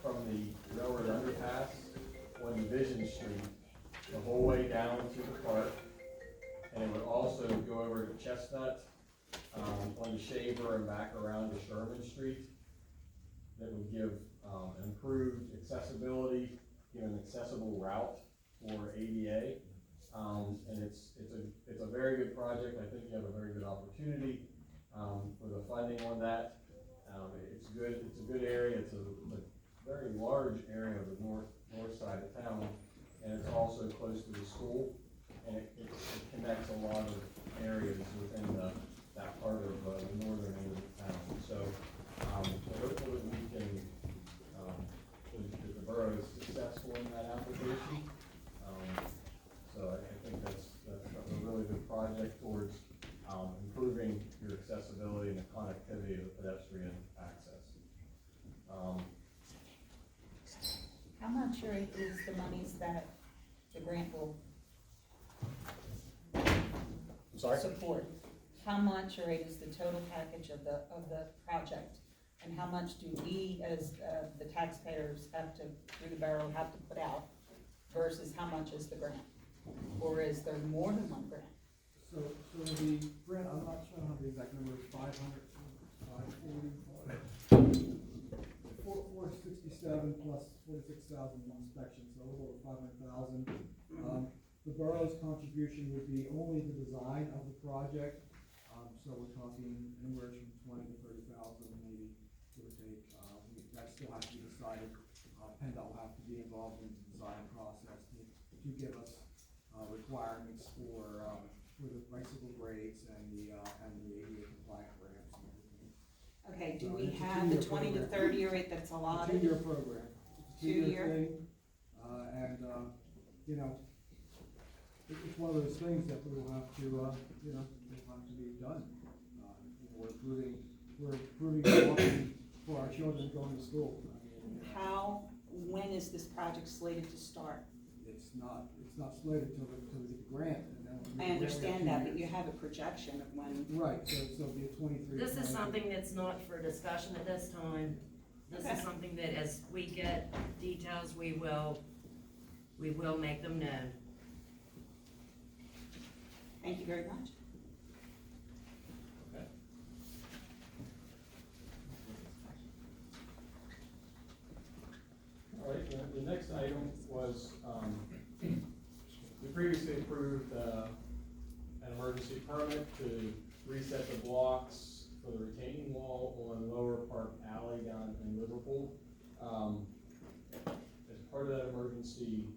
from the railroad underpass on Division Street, the whole way down to the park. And it would also go over to Chestnut, on the Shaver and back around to Sherman Street. That would give, improved accessibility, give an accessible route for ADA. And it's a very good project. I think you have a very good opportunity, for the funding on that. It's a good area. It's a very large area of the north side of town, and it's also close to the school, and it connects a lot of areas within that part of the northern end of the town. So hopefully we can, if the borough is successful in that application. So I think that's a really good project towards improving your accessibility and the connectivity of the pedestrian access. How much is the monies that the grant will I'm sorry? support? How much is the total package of the project? And how much do we, as the taxpayers, have to, through the borough, have to put out versus how much is the grant? Or is there more than one grant? So the grant, I'm not sure how the exact number is, 467 plus 46,000 inspection, so a little over 500,000. The borough's contribution would be only the design of the project, so we're talking anywhere from 20 to 30,000, maybe, give or take. That still has to be decided. PennDOT will have to be involved in the design process to give us requirements for the bicycle grades and the ADA compliant ramps and everything. Okay, do So we it's a have the 2-year 20 to program. 30 rate that's allotted? It's a 2-year program. It's a 2-year thing, and you know, it's one of those things that we will have to, you know, will have to be done. We're improving walking for our children going to school. I mean, When is this project slated to start? it's not slated till we get the grant. And then I understand that, but you have a projection of when. Right, so it'll be a 23. This is something that's not for discussion at this time. This Okay. is something that as we get details, we will make them known. Thank you very much. Okay. All right, the next item was, we previously approved an emergency permit to reset the blocks for the retaining wall on Lower Park Alley down in Liverpool. As part of that emergency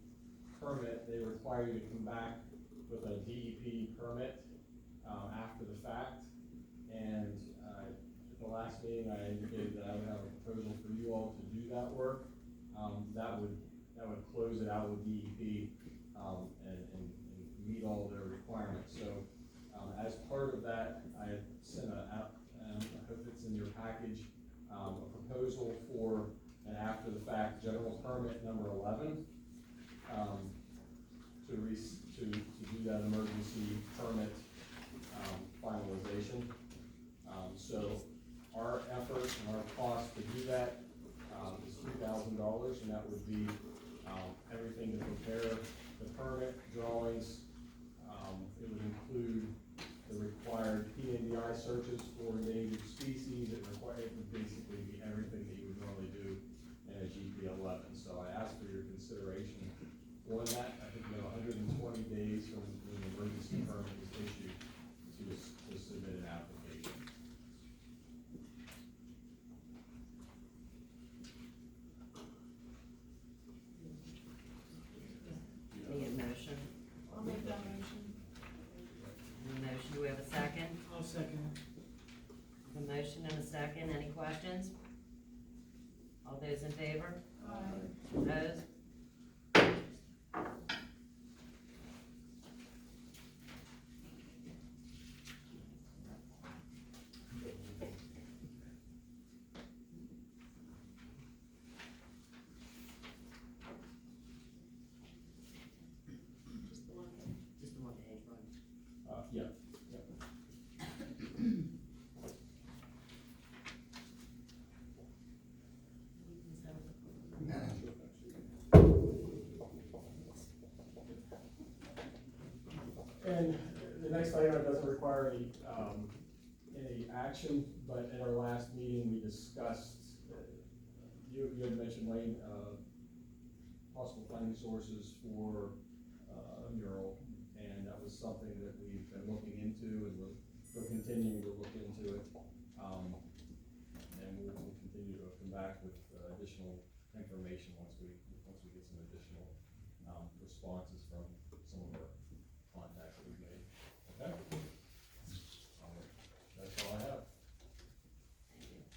permit, they require you to come back with a DEP permit after the fact. And at the last meeting, I indicated that I would have a proposal for you all to do that work. That would close it out with DEP and meet all their requirements. So as part of that, I had sent out, I hope it's in your package, a proposal for an after the fact general permit number 11 to do that emergency permit finalization. So our effort and our cost to do that is $3,000, and that would be everything to prepare the permit, drawings. It would include the required PNDI searches for endangered species. It would basically be everything that you would normally do in a GP 11. So I ask for your consideration on that. I think you have 120 days from when the emergency permit is issued to submit an application. Need a motion? I'll make that motion. A motion, do we have a second? I'll second. A motion and a second, any questions? All those in favor? Opposed? Just the one page, right? Yeah. next item doesn't require any action, but at our last meeting, we discussed, you had mentioned, Wayne, possible funding sources for a mural, and that was something that we've been looking into, and we're continuing to look into it. And we'll continue to come back with additional information once we get some additional responses from some of our contacts that we've made. Okay? That's all I have.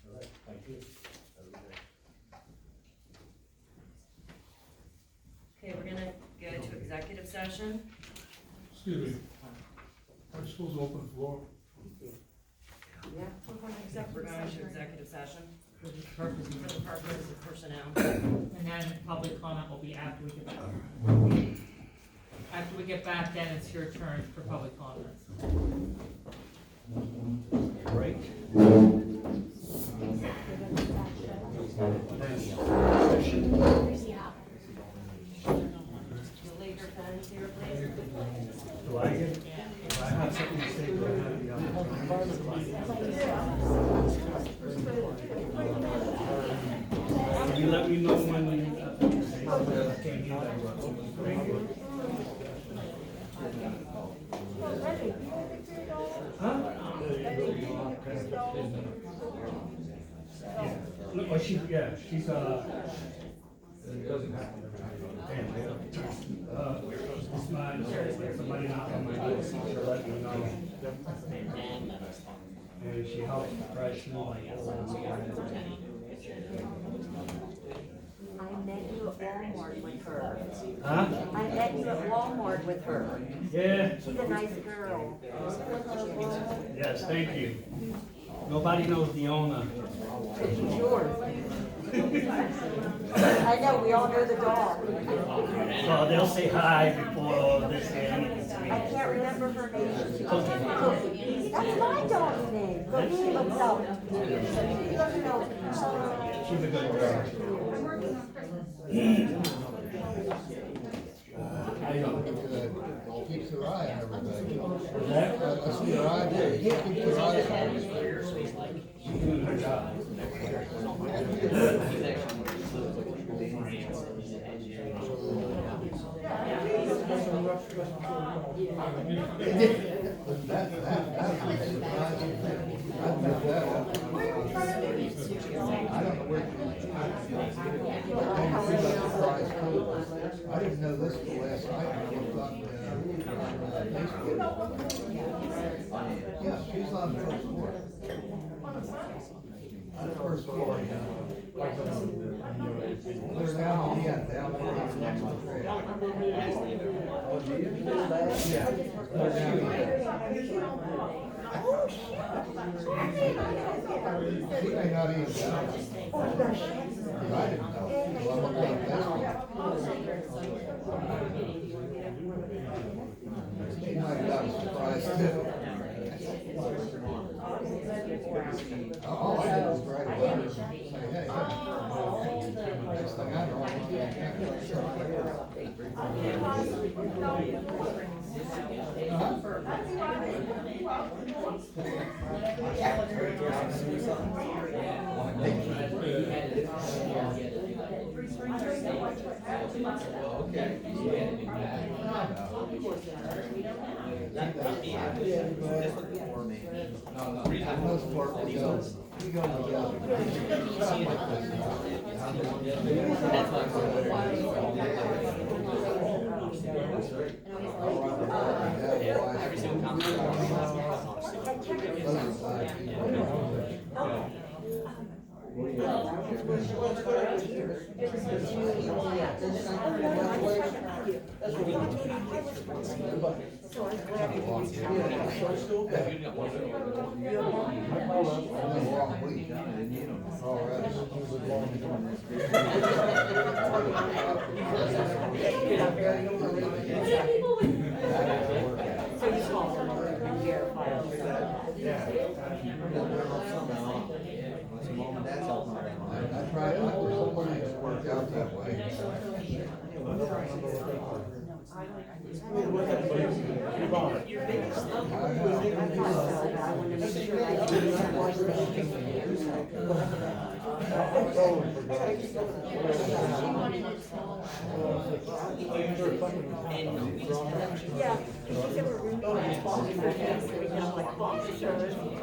All right, thank you. Have a good day. Okay, we're gonna go to executive session. Excuse me. Are you supposed to open the floor? Yeah. We're going to executive session For the purpose for the purpose of personnel. and then public comment will be after we get back. After we get back, then it's your turn for public comments. Break. You'll leave your pens here, please. Do I get, if I have something to say, do I have the opportunity? Can you let me know when you have something to say? I can't hear that well. Thank you. Huh? No, oh, she's, it's mine, somebody knocked on my door, to let me know. And she helped right through like, I met you at Walmart with her. huh? I met you at Walmart with her. Yeah, She's a nice girl. yes, thank you. Nobody knows the owner. She's yours. I know, we all know the dog. So they'll say hi before all this and anything to me. I can't remember her name. Cookie. That's my dog's name. Cookie, look up. She doesn't know. She's a good girl. Keeps her eye on everything. That, That's your idea, you keep your eye on everything. she's doing her job. That's a surprising thing. I'd give that up. I don't know where. I think she's surprised too. I didn't know this till last night when I looked on Facebook. Yeah, she's on the first floor. On the first floor, yeah. They're down, yeah, down there next to the trail. Yeah, they're down there. She may not even know. I didn't know. Well, I looked on Facebook. She might have got surprised too. All I did was write a letter and say, hey, next thing I know, I'm looking most part, we go I tried, somebody has worked out that way. Yeah, they were really talking about this, and I'm like, oh, sure. I know it's not as good as you want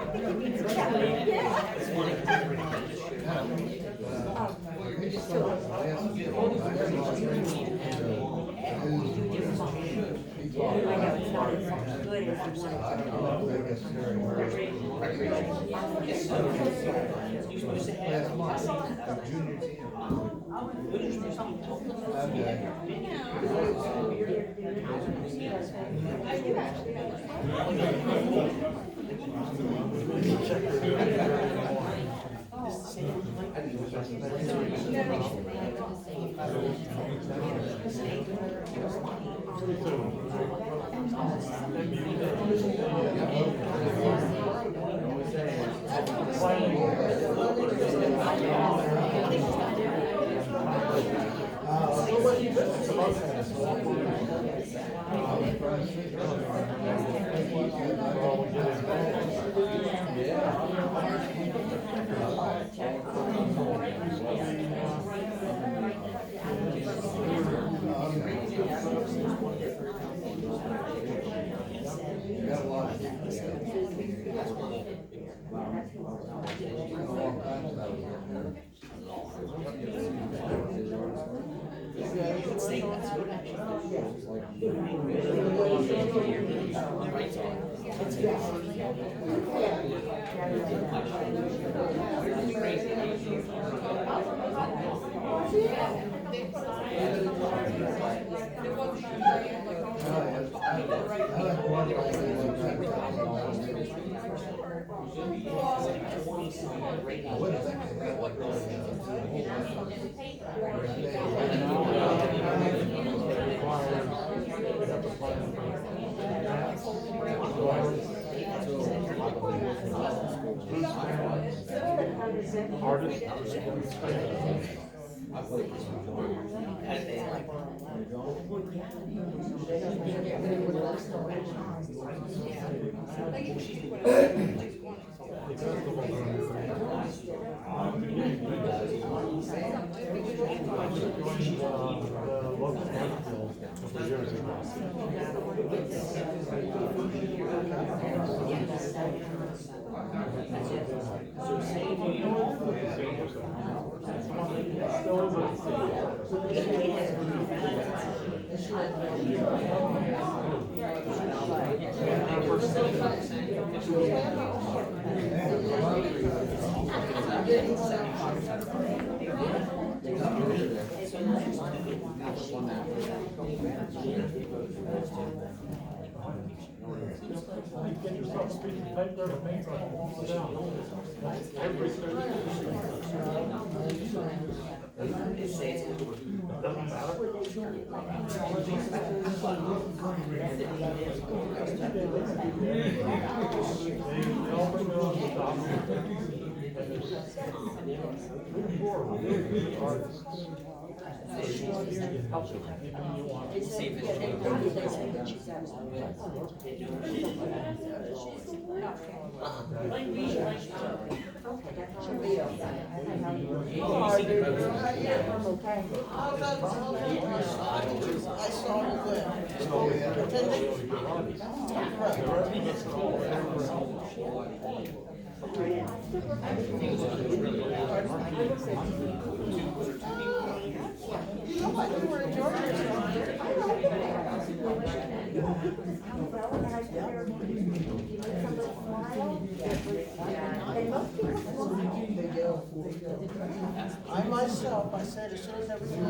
I myself, I said, as soon as everything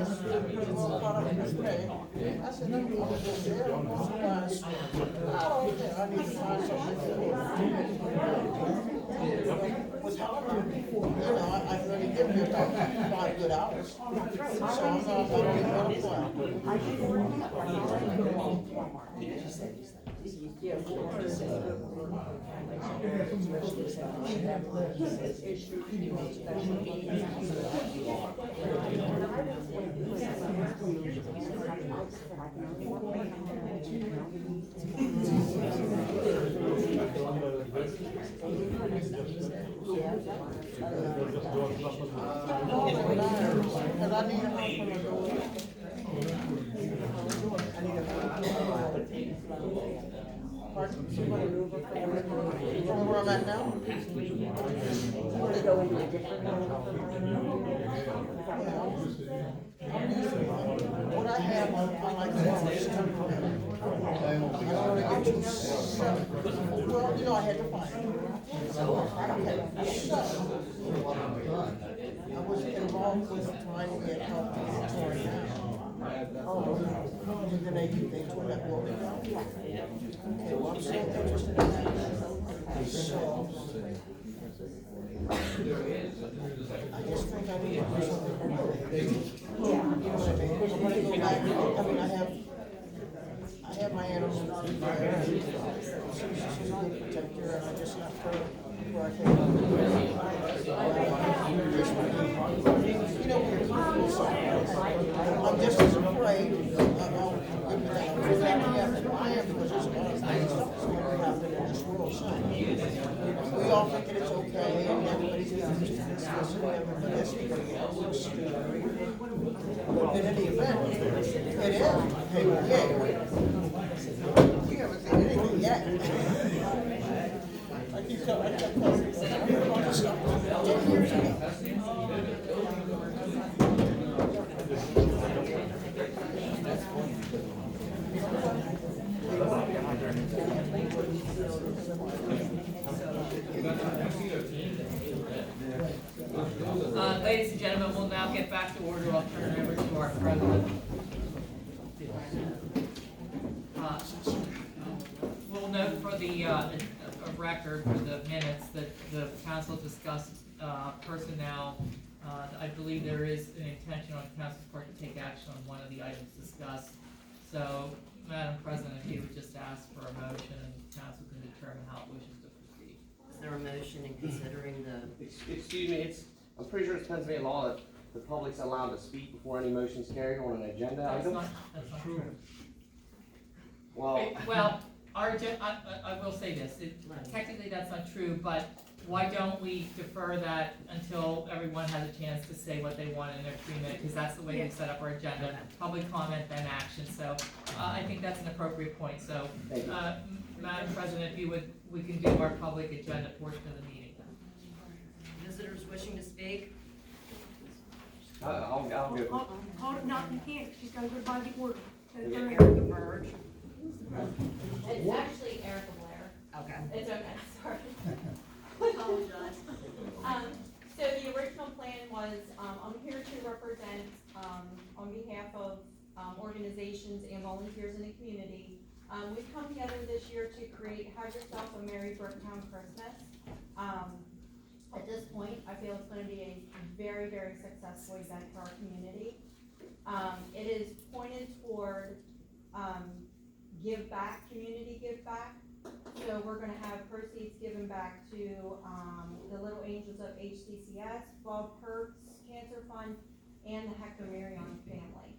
was caught up in this day, I said, I'm going to go there, I'm going to guys. I don't care, I need to find something to do. Was hard. You know, I've already been here about 5 good hours. So I'm not going to play. Cause I need help from the door. Pardon? Somebody move her from where I'm at now? Want to go into a different room? What I have on like this is temporary. I don't wanna get too separate. Well, you know, I had to find it. So, I was involved with trying to get help with the torn down. And then they tore that building down. Okay, well, I'm still interested in that. So, I just think I need to do something about it. You know what I mean? I wanna go back, I mean, I have my animals in there. She's a good protector, and I just left her where I can. You know, we're comfortable, so I'm just as afraid I am, because there's a lot of things that's going to happen in this world soon. We all think that it's okay, and everybody's used to this, and but this is going to get worse. But in any event, it is. Hey, we haven't seen anything yet. I keep telling myself, 10 years ago. Ladies and gentlemen, we'll now get back to order. I'll turn it over to our president. We'll note for the record, for the minutes, that the council discussed personnel. I believe there is an intention on council's part to take action on one of the items discussed. So, Madam President, if you would just ask for a motion, and council can determine how it wishes to proceed. Is there a motion in considering the, Excuse me, I'm pretty sure it's Pennsylvania law that the public's allowed to speak before any motion's carried on an agenda That's item. that's not true. Well, Well, I will say this, technically that's not true, but why don't we defer that until everyone has a chance to say what they want in their 3 minutes, because that's the way we set up our agenda, public comment, then action, so, I think that's an appropriate point, so, Thank you. Madam President, if you would, we can do our public agenda portion of the meeting. visitors wishing to speak? I'll go. No, you can't, she's gotta go by the order. Erica Burge? It's actually Erica Blair. Okay. It's okay, sorry. I apologize. So the original plan was, I'm here to represent, on behalf of, organizations and volunteers in the community. We've come together this year to create Have Yourself a Merry Bricktown Christmas. At this point, I feel it's gonna be a very, very successful event for our community. It is pointed toward, give back, community give back. So we're gonna have proceeds given back to, the Little Angels of HCCS, Bob Kurtz Cancer Fund, and the Hector Marion family.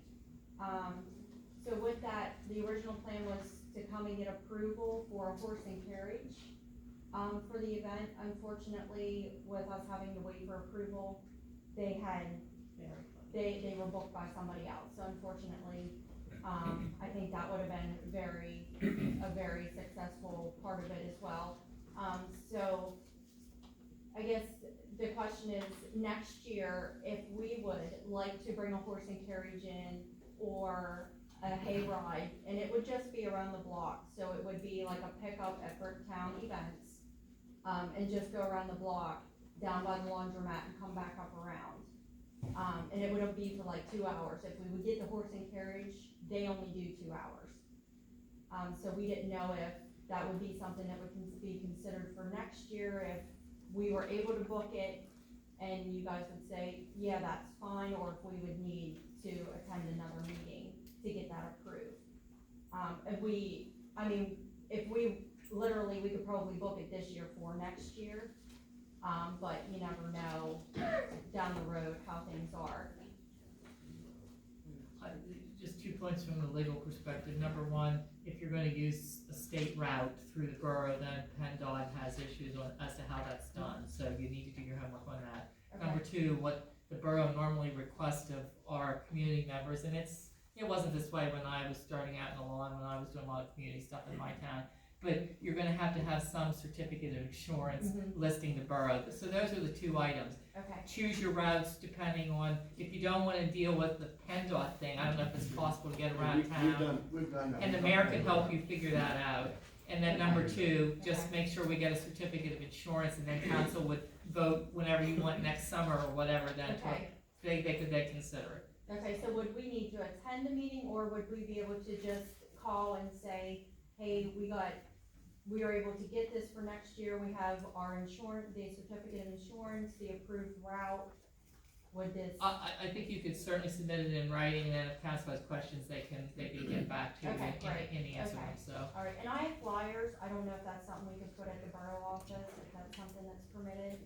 So with that, the original plan was to come and get approval for a horse and carriage, for the event. Unfortunately, with us having to wait for approval, they were booked by somebody else. So unfortunately, I think that would have been a very successful part of it as well. So I guess the question is, next year, if we would like to bring a horse and carriage in, or a hayride, and it would just be around the block, so it would be like a pickup at Bricktown Events, and just go around the block, down by the laundromat, and come back up around. And it would be for like 2 hours. If we would get the horse and carriage, they only do 2 hours. So we didn't know if that would be something that would be considered for next year, if we were able to book it, and you guys would say, yeah, that's fine, or if we would need to attend another meeting to get that approved. If we literally, we could probably book it this year for next year, but you never know down the road how things are. Just 2 points from the legal perspective. Number one, if you're gonna use a state route through the borough, then PennDOT has issues on, as to how that's done, so you need to do your homework on that. Number two, what the borough normally requests of our community members, and it wasn't this way when I was starting out in the law and when I was doing a lot of community stuff in my town, but you're gonna have to have some certificate of insurance listing the borough. So those are the two items. Okay. Choose your routes depending on, if you don't wanna deal with the PennDOT thing, I don't know if it's possible to get around town. We've done that. And the mayor can help you figure that out. And then number two, just make sure we get a certificate of insurance, and then council would vote whenever you want next summer or whatever, then Okay. they consider it. Okay, so would we need to attend the meeting, or would we be able to just call and say, hey, we are able to get this for next year, we have our insurance, the certificate of insurance, the approved route, would this? I think you could certainly submit it in writing, and then if council has questions, they can get back to you Okay, great. in answer Okay. them, so. Alright, and I have flyers, I don't know if that's something we could put at the borough office, if that's something that's permitted.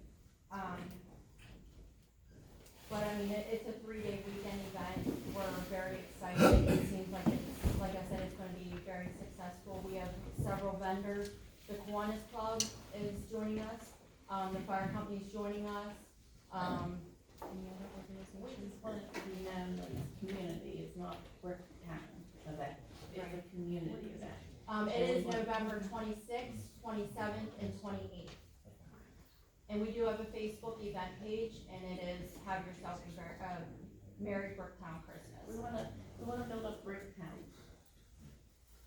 But I mean, it's a 3-day weekend event, we're very excited, it seems like it's, like I said, it's gonna be very successful. We have several vendors, the Kiwanis Club is joining us, the fire company's joining us, any other organizations? You know, it's community, it's not Brick Town event, it's a community event. It is November 26th, 27th, and 28th. And we do have a Facebook event page, and it is Have Yourself a Merry Bricktown Christmas. We wanna build up Brick Town.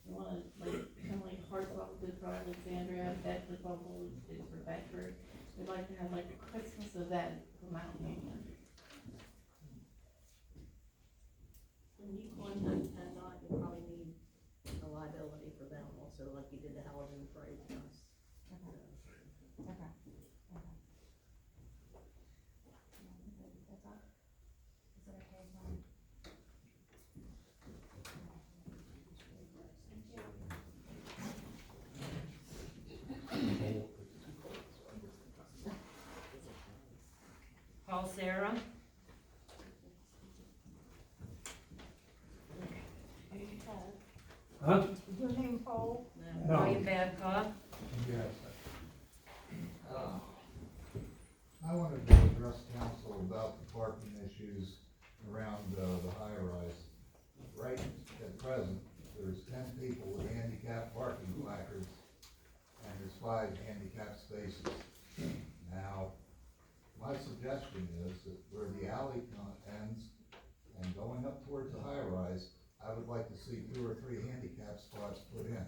We wanna, like, kinda like Hartsville did for Alexandria, Bedford Bubble did for Bedford. We'd like to have like a Christmas event for Mount Union. When you contact PennDOT, you probably need a liability for them also, like you did the Halloween parade with us. Okay. Okay. That's all? Is that okay, Tom? Paul Sarah? Huh? Is your name Paul? No. William Babcock? Yes. I wanted to address council about the parking issues around the high-rise. Right at present, there's 10 people with handicap parking placards, and there's 5 handicap spaces. Now, my suggestion is that where the alley ends and going up towards the high-rise, I would like to see 2 or 3 handicap spots put in.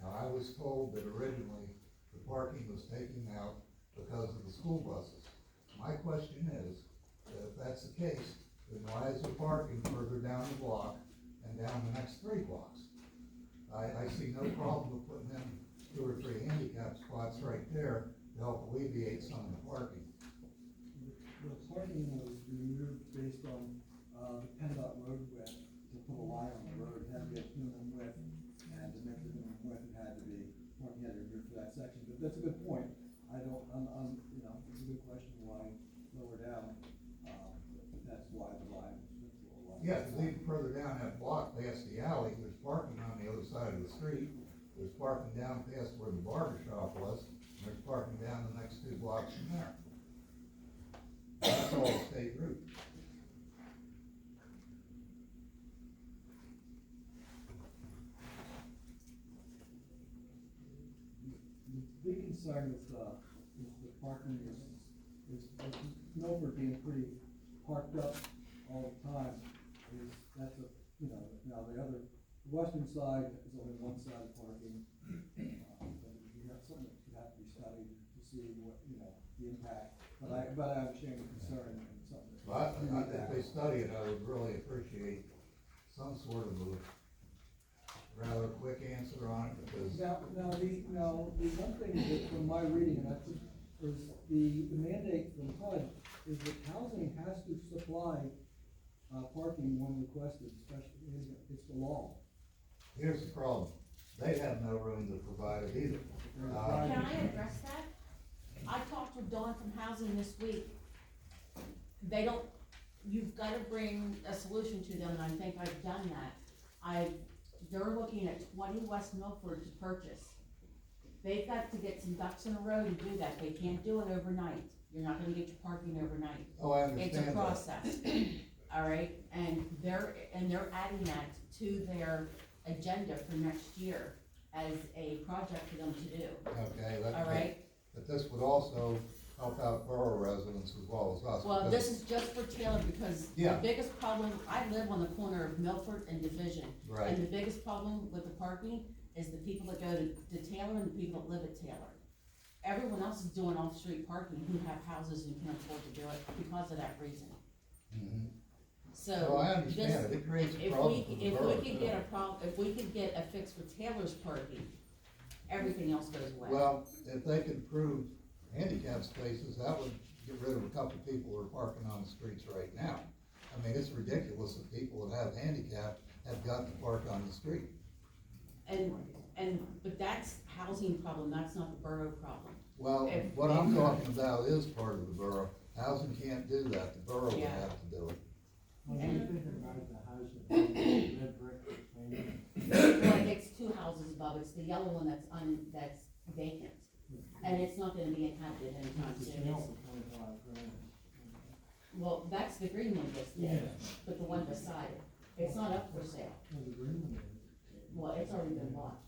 Now, I was told that originally the parking was taken out because of the school buses. My question is, that if that's the case, then why is there parking further down the block and down the next 3 blocks? I see no problem with putting in 2 or 3 handicap spots right there to help alleviate some of the parking. The parking was removed based on, the PennDOT road width, to put a line on the road, it had to be a minimum width, and to make the minimum width, it had to be, parking had to be removed for that section, but that's a good point. You know, it's a good question why lower down, that's why the line was a little line. Yeah, because even further down that block past the alley, there's parking on the other side of the street. There's parking down past where the barber shop was, and there's parking down the next 2 blocks from there. That's all state route. The big concern is the parking is Milford being pretty parked up all the time, that's a, you know, now the western side is only one side of parking. But you have something that would have to be studied to see what, you know, the impact, but I understand the concern and something. But if they study it, I would really appreciate some sort of a rather quick answer on it, because. Now, the one thing that from my reading, and I think, is the mandate from HUD is that housing has to supply, parking when requested, especially, it's the law. Here's the problem, they have no room to provide it either. Can I address that? I talked to Dawn from Housing this week. You've gotta bring a solution to them, and I think I've done that. they're looking at 20 West Milford to purchase. They've got to get some ducks in a row to do that, they can't do it overnight, you're not gonna get your parking overnight. Oh, I understand It's a that. process, all right, and they're adding that to their agenda for next year as a project for them to do, Okay, all right? but this would also help out borough residents as well as us. Well, because- this is just for Taylor, because the Yeah. biggest problem, I live on the corner of Milford and Division. Right. And the biggest problem with the parking is the people that go to Taylor and the people that live at Taylor. Everyone else is doing off-street parking who have houses and can afford to do it because of that reason. Mhm. So. Well, I understand this- it, it creates a if problem we- for the If borough. we could get a if we could get a fix for Taylor's parking, everything else goes away. Well, if they could improve handicap spaces, that would get rid of a couple of people who are parking on the streets right now. I mean, it's ridiculous that people that have handicap have got to park on the street. But that's housing problem, that's not the borough problem. Well, If- what I'm talking about is part of the borough. Housing can't do that, the borough would Yeah. have to do it. When you think about the house, red brick, Well, it's two houses above, it's the yellow one that's vacant, and it's not gonna be inhabited anytime soon. Well, that's the green one that's there, but the one beside it, it's not up for sale. Well, it's already been bought.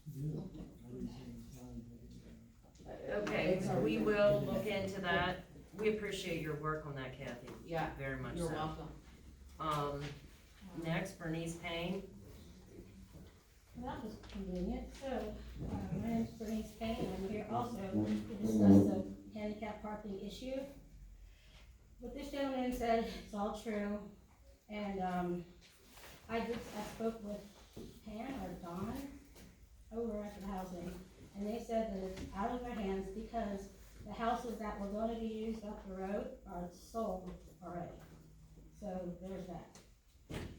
Okay, It's we already been- will look into that. We appreciate your work on that, Kathy. Yeah, Very much so. you're welcome. Next, Bernice Payne. Well, that was convenient, so, my name's Bernice Payne, I'm here also to discuss the handicap parking issue. What this gentleman said, it's all true, and, I spoke with Pam or Dawn over at the housing, and they said that it's out of their hands because the houses that were gonna be used up the road are sold already. So there's that.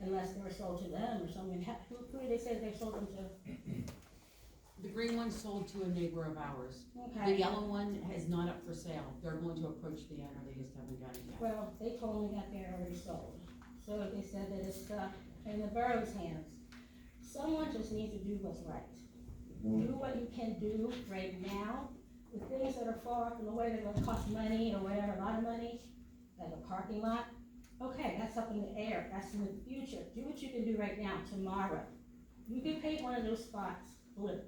Unless they were sold to them or someone, who did they say they sold them to? The green one sold to a neighbor of ours. Okay. The yellow one is not up for sale, they're going to approach the owner, they just haven't got it yet. Well, they told me that they're already sold, so they said that it's, in the borough's hands. Someone just needs to do what's right. Do what you can do right now, with things that are far up in the way, that are gonna cost money or whatever, a lot of money, like a parking lot. Okay, that's up in the air, that's in the future, do what you can do right now, tomorrow. You can paint one of those spots blue,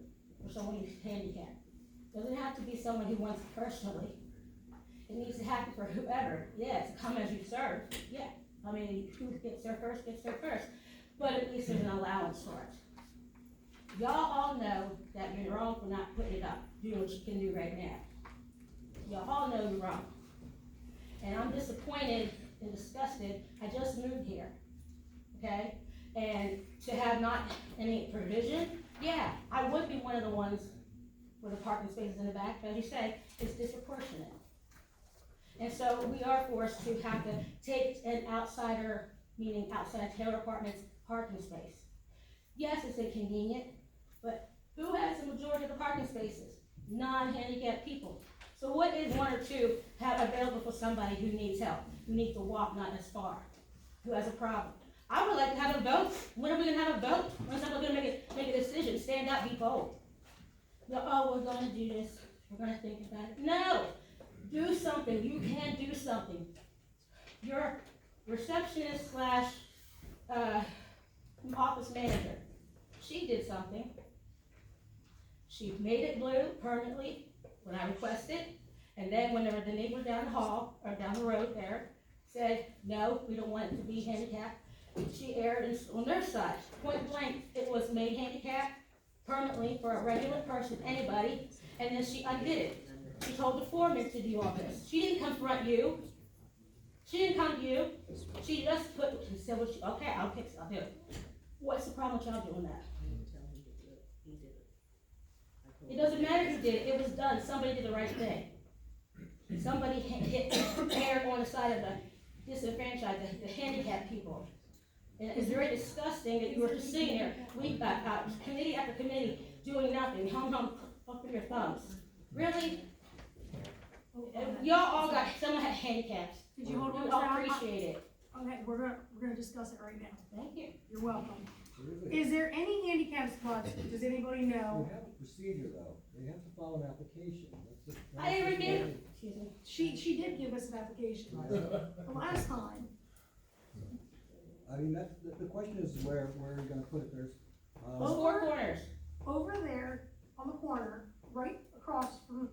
for someone who's handicapped. Doesn't have to be someone who wants it personally. It needs to happen for whoever, yes, come as you serve, yeah. I mean, who gets there first, gets there first, but at least there's an allowance for it. Y'all all know that you're wrong for not putting it up, doing what you can do right now. Y'all all know you're wrong. And I'm disappointed and disgusted, I just moved here, okay? And to have not any provision, yeah, I would be one of the ones for the parking spaces in the back, but as you say, it's disproportionate. And so we are forced to have to take an outsider, meaning outside Taylor Apartments parking space. Yes, it's inconvenient, but who has the majority of the parking spaces? Non-handicapped people. So what is one or two have available for somebody who needs help, who needs to walk not as far, who has a problem? I would like to have a vote. When are we gonna have a vote? When's someone gonna make a decision? Stand up, be bold. No, oh, we're gonna do this, we're gonna think about it. No, do something, you can do something. Your receptionist slash, office manager, she did something. She made it blue permanently when I requested, and then whenever the neighbor down the hall, or down the road there, said, no, we don't want it to be handicapped, she erred on their side. Point blank, it was made handicapped permanently for a regular person, anybody, and then she undid it. She told the foreman to do all this. She didn't confront you. She didn't come to you. She just she said, well, okay, I'll do it. What's the problem with y'all doing that? It doesn't matter who did it, it was done, somebody did the right thing. Somebody erred on the side of the disenfranchised, the handicapped people. And it's very disgusting that you were just sitting there, committee after committee, doing nothing, up in your thumbs. Really? Y'all all got, someone had handicaps. Could you hold on, We Mr. all Allen? appreciate it. Okay, we're gonna discuss it right now. Thank you. You're welcome. There Is there any handicap spots, does anybody know? have a procedure though, they have to file an application, that's it. I already did, she did give us an application the last time. I mean, that's, the question is where are you gonna put it, there's, Four corners. Over there on the corner, right across from,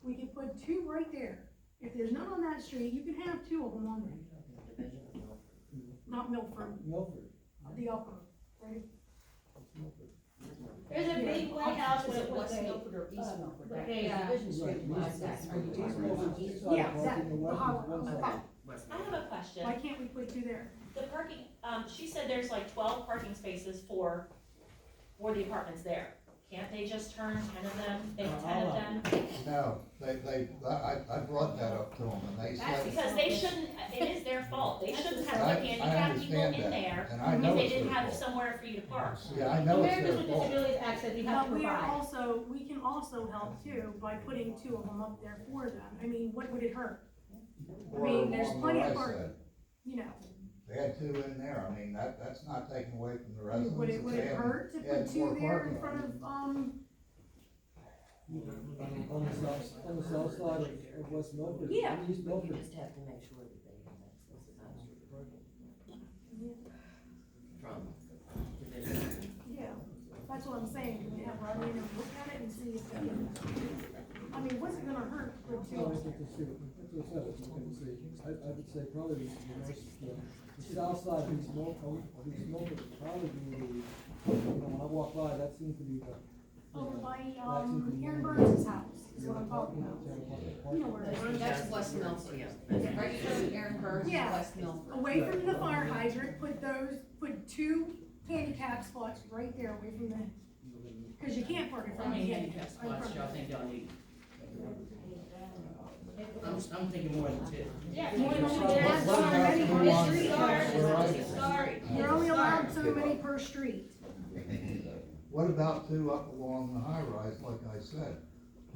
we could put two right there. If there's none on that street, you can have two of them on there. Not Milford, Milford. the upper, right? There's a big white house with a, West Milford or East Milford? with Okay, a, Division Street, why is that? Are you talking about the east? Yeah, that, the hollow, on the top. I have a question. Why can't we put two there? The parking, she said there's like 12 parking spaces for the apartments there. Can't they just turn 10 of them, make 10 of them? No, I brought that up to them, and they That's said. because they shouldn't, it is their fault. They shouldn't have I put handicapped people understand in that, there and I know if they it's didn't their have fault. somewhere for you to park. Yeah, I know it's Americans their with fault. Disabilities Act says we have to But provide. we can also help too by putting two of them up there for them. I mean, what would it hurt? Or I mean, there's along plenty where of I parking. said. They had two in there, I mean, that's not taken away from the residents. Would it They hurt to had put two more there in parking. front of, On the south side of West Milford, Yeah. East Milford. just have to make sure that they have access to that street parking from Division. yeah, that's what I'm saying. Can we have Rodney look at it and see if they can, I mean, what's it gonna hurt to put two No, I of think them? that's it, that's what I said, it's not gonna see, I would say probably the south side of East Milford, would probably be when I walk by, that seems to be the. Over by, that seems to be Aaron one of Burns' house, is what I'm talking about. the- You know where it is. That's West Milford, right from Aaron Burns to Yeah. West Milford. Away from the fire hydrant, put two handicap spots right there away from the, cause you can't park in How front of many the handicap spots y'all think y'all need? I'm thinking more than two. Yeah, More than two. that's That's already already on on the the street. Sorry. You're only allowed so many per street. What about two up along the high rise, like I said?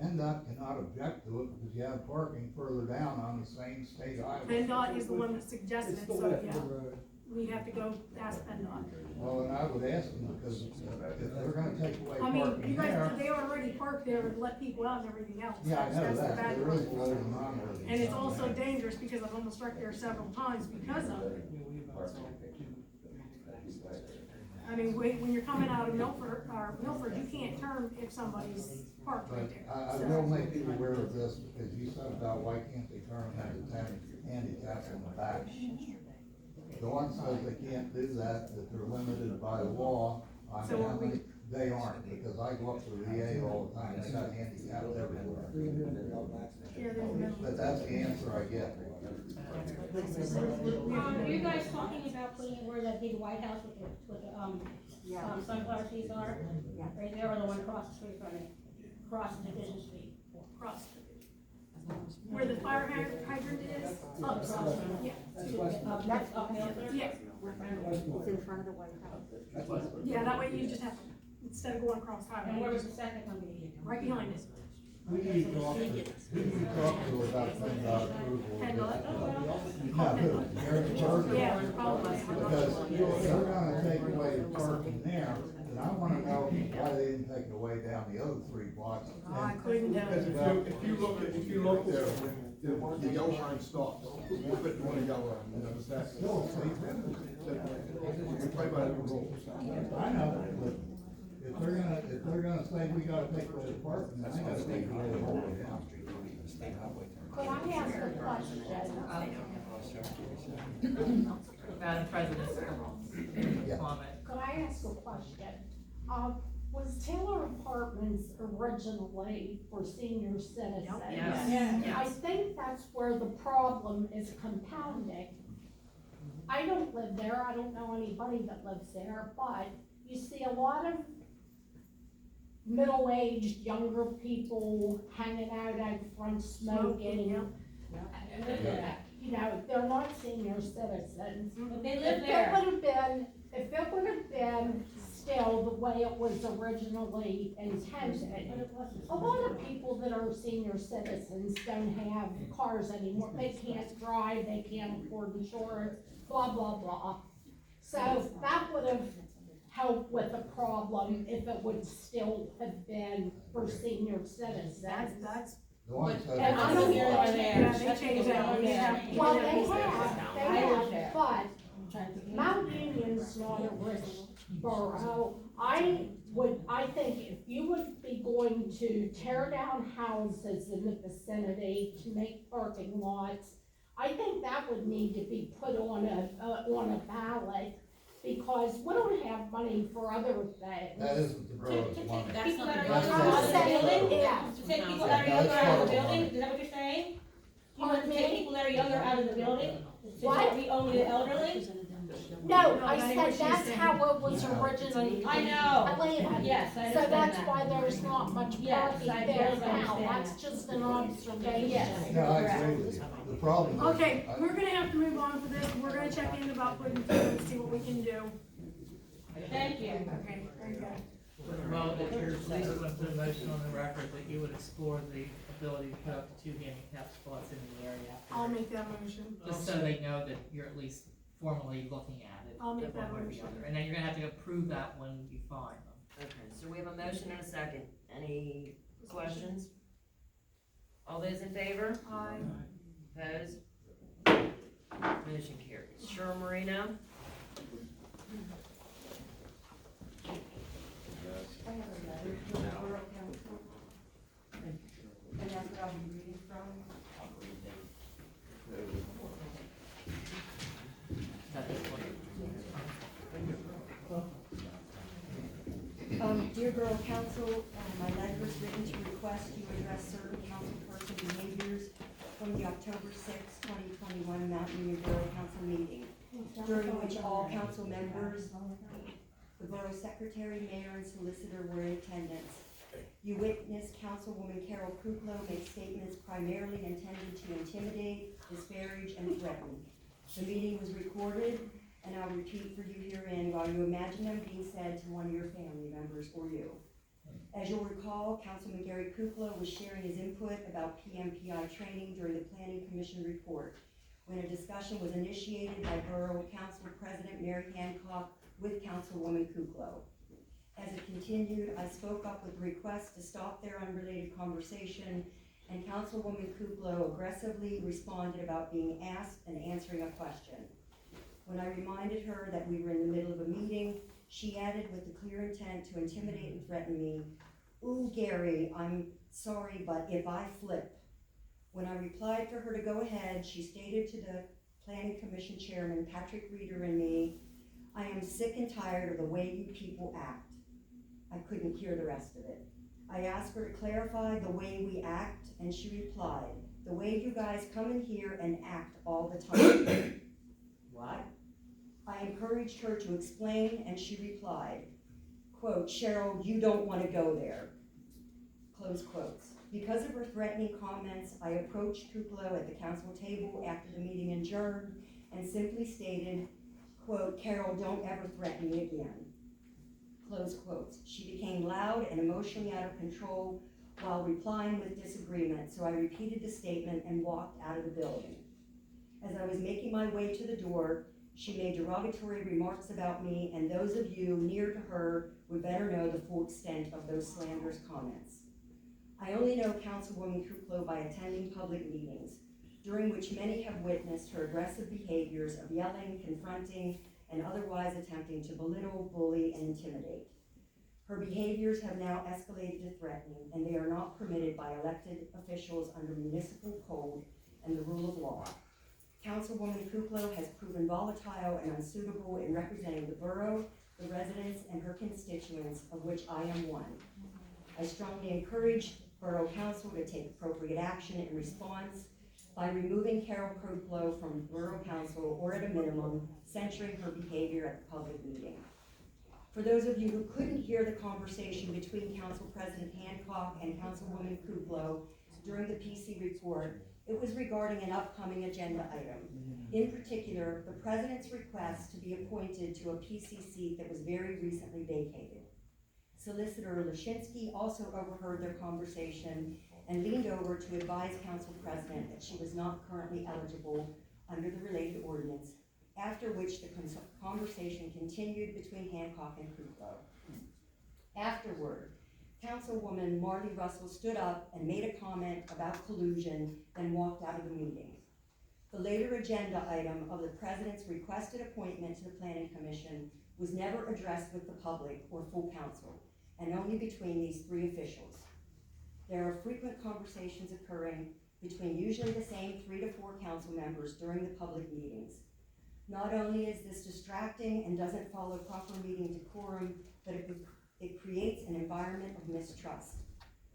PennDOT cannot object to it because you have parking further down on the same state highway. PennDOT is the one that suggested It's it, the so width yeah, of the road. we'd have to go ask PennDOT. Well, and I would ask them, because if they're gonna take away I mean, parking you guys, there. they already park there and let people out and everything else. Yeah, I know That's the that, bad there part. is loads of non-residents. And it's down also there. dangerous because I've almost wrecked there several times because of it. I mean, when you're coming out of Milford, you can't turn if somebody's parked right there. I So- will make you aware of this, because you said about why can't they turn them into 10 handicaps in the back? Dawn says they can't do that, that they're limited by law on So how are we- many, they aren't, because I go up to the VA all the time, they got handicapped everywhere. Yeah, there's a minimum. But that's the answer I get. Are you guys talking about putting where that big white house with the, sunflower seeds are? Right there, or the one across the street from it, across Division Street? Across the- Where the fire hydrant is, up, yeah. That's up there? Yeah, It's in front of the White House. yeah, that way you just have, instead of going across And highway, where you was the just- second one be? right behind it. Who do you talk to about PennDOT approval? PennDOT? No, who? Aaron Burns? Yeah, probably. Because if they're gonna take away the parking there, then I wanna know why they didn't take it away down the other 3 blocks. I couldn't tell. Because if you look there, the yellow line stops, we're putting one yellow line, and it's that. We play by the rules. I know, but if they're gonna say we gotta take away the parking, then I gotta take it away the whole way down. Could I ask a question? Madam President, Yeah. comment. Could I ask a question? Was Taylor Apartments originally for senior citizens? Yes. I think that's where the problem is compounding. I don't live there, I don't know anybody that lives there, but you see a lot of middle-aged, younger people hanging out out front smoking. You know, they're not senior citizens. But they live If it there. would have been still the way it was originally intended, a lot of people that are senior citizens don't have cars anymore. They can't drive, they can't afford insurance, blah, blah, blah. So that would have know with a problem if it would still have been for senior citizens. That's. The ones that. And I don't Yeah, they changed that. Well, they I live have, there. but Mount Union's not a rich borough. I think if you would be going to tear down houses in the vicinity to make parking lots, I think that would need to be put on a ballot, because we don't have money for other things. That isn't the borough's money. That's not the That's borough's not- money. Yeah. To take people that are younger out of the building, is that what you're saying? You want to Pardon take me? people that are younger out of the building? What? We own the elderly? No, I said that's how it was originally. I know. planned. Yes, I So understand that's that. why there's not much Yes, parking I there yes, I now, understand that's that. just an observation. Yes. No, I agree with you. The problem is. Okay, I- we're gonna have to move on for this, we're gonna check in about putting together and see what we can do. Thank you. Okay, very good. Well, at least you want to put a motion on the record that you would explore the ability to put up to 2 handicap spots in the area. I'll make that motion. Just so they know that you're at least formally looking at it. I'll make one that way or the motion. other. And then you're gonna have to approve that when you find them. Okay, so we have a motion and a second. Any questions? All those in favor? Aye. Opposed? Motion carries. Cheryl Marino? I have a letter from the Borough Council, and that's what I'll be reading from. Dear Borough Council, my letter was written to request you address certain councilperson behaviors from the October 6, 2021 Mount Union Borough Council meeting, during which all council members, the borough secretary, mayor, and solicitor were in attendance. You witnessed Councilwoman Carol Kuklow make statements primarily intended to intimidate, disparage, and threaten. The meeting was recorded, and I'll repeat for you herein while you imagine them being said to one of your family members or you. As you'll recall, Councilman Gary Kuklow was sharing his input about PMPI training during the Planning Commission report, when a discussion was initiated by Borough Council President Mary Hancock with Councilwoman Kuklow. As it continued, I spoke up with a request to stop their unrelated conversation, and Councilwoman Kuklow aggressively responded about being asked and answering a question. When I reminded her that we were in the middle of a meeting, she added with the clear intent to intimidate and threaten me, "Ooh, Gary, I'm sorry, but if I flip." When I replied for her to go ahead, she stated to the Planning Commission Chairman, Patrick Reeder, and me, "I am sick and tired of the way you people act." I couldn't hear the rest of it. I asked her to clarify the way we act, and she replied, "The way you guys come in here and act all the time." What? I encouraged her to explain, and she replied, quote, "Cheryl, you don't want to go there." Close quotes. Because of her threatening comments, I approached Kuklow at the council table after the meeting adjourned and simply stated, quote, "Carol, don't ever threaten me again." Close quotes. She became loud and emotionally out of control while replying with disagreement, so I repeated the statement and walked out of the building. As I was making my way to the door, she made derogatory remarks about me, and those of you near to her would better know the full extent of those slanderous comments. I only know Councilwoman Kuklow by attending public meetings, during which many have witnessed her aggressive behaviors of yelling, confronting, and otherwise attempting to belittle, bully, and intimidate. Her behaviors have now escalated to threatening, and they are not permitted by elected officials under municipal code and the rule of law. Councilwoman Kuklow has proven volatile and unsuitable in representing the borough, the residents, and her constituents, of which I am one. I strongly encourage Borough Council to take appropriate action in response by removing Carol Kuklow from Borough Council, or at a minimum, censuring her behavior at the public meeting. For those of you who couldn't hear the conversation between Council President Hancock and Councilwoman Kuklow during the PC report, it was regarding an upcoming agenda item. In particular, the President's request to be appointed to a PC seat that was very recently vacated. Solicitor Lashinsky also overheard their conversation and leaned over to advise Council President that she was not currently eligible under the related ordinance after which the conversation continued between Hancock and Krupa. Afterward, Councilwoman Marty Russell stood up and made a comment about collusion, then walked out of the meeting. The later agenda item of the president's requested appointment to the Planning Commission was never addressed with the public or full council, and only between these three officials. There are frequent conversations occurring between usually the same 3 to 4 council members during the public meetings. Not only is this distracting and doesn't follow proper meeting decorum, but it creates an environment of mistrust.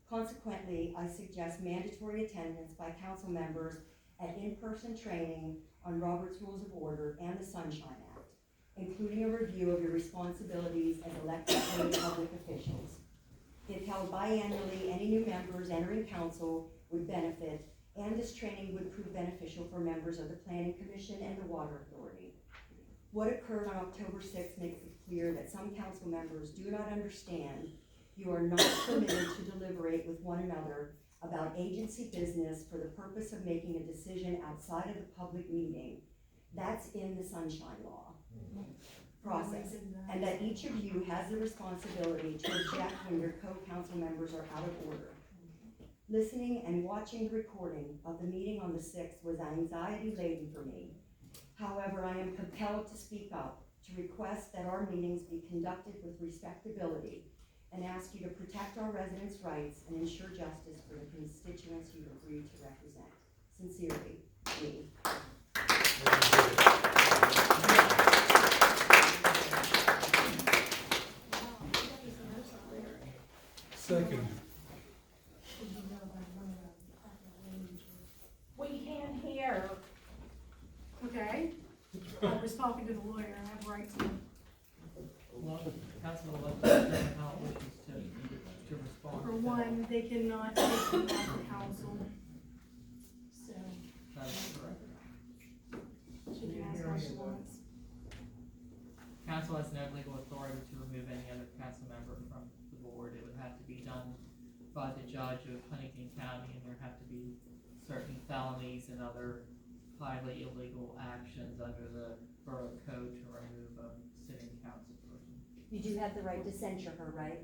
Consequently, I suggest mandatory attendance by council members at in-person training on Robert's Rules of Order and the Sunshine Act, including a review of your responsibilities as elected public officials. If held biannually, any new members entering council would benefit, and this training would prove beneficial for members of the Planning Commission and the Water Authority. What occurred on October 6th makes it clear that some council members do not understand you are not permitted to deliberate with one another about agency business for the purpose of making a decision outside of the public meeting. That's in the Sunshine Law process, and that each of you has the responsibility to object when your co-council members are out of order. Listening and watching the recording of the meeting on the 6th was anxiety-laden for me. However, I am compelled to speak up, to request that our meetings be conducted with respectability, and ask you to protect our residents' rights and ensure justice for the constituents you agreed to represent. Sincerely, me. Second. We can't hear. Okay? I was talking to the lawyer, I have rights to. Well, council will let them know how it wishes to respond. For one, they cannot speak about the council. So, That is correct. she can ask what she wants. Council has no legal authority to remove any other council member from the board. It would have to be done by the judge of Huntington County, and there have to be certain felonies and other highly illegal actions under the borough code to remove a sitting council person. You do have the right to censure her, right?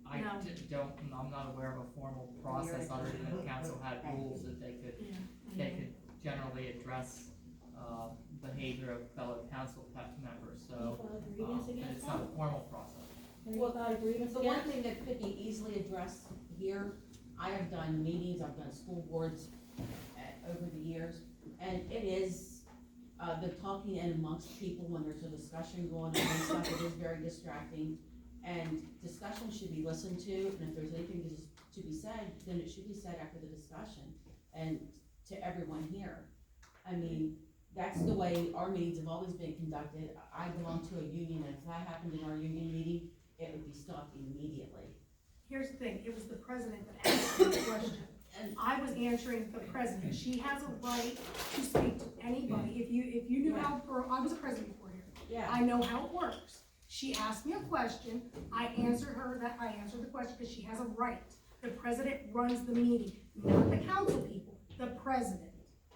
I'm not aware of a formal process other than the council had rules that they could generally address behavior of fellow council members, so it's not a formal process. Well, the one thing that could be easily addressed here, I have done meetings, I've done school boards over the years, and it is, the talking in amongst people when there's a discussion going on and stuff, it is very distracting. And discussion should be listened to, and if there's anything to be said, then it should be said after the discussion, and to everyone here. I mean, that's the way our meetings have always been conducted. I belong to a union, and if that happened in our union meeting, it would be stopped immediately. Here's the thing, it was the president that asked me the question. And I was answering the president. She has a right to speak to anybody. If you knew how, I was a president before here. Yeah. I know how it works. She asked me a question, I answered the question because she has a right. The president runs the meeting, not the council people, the president.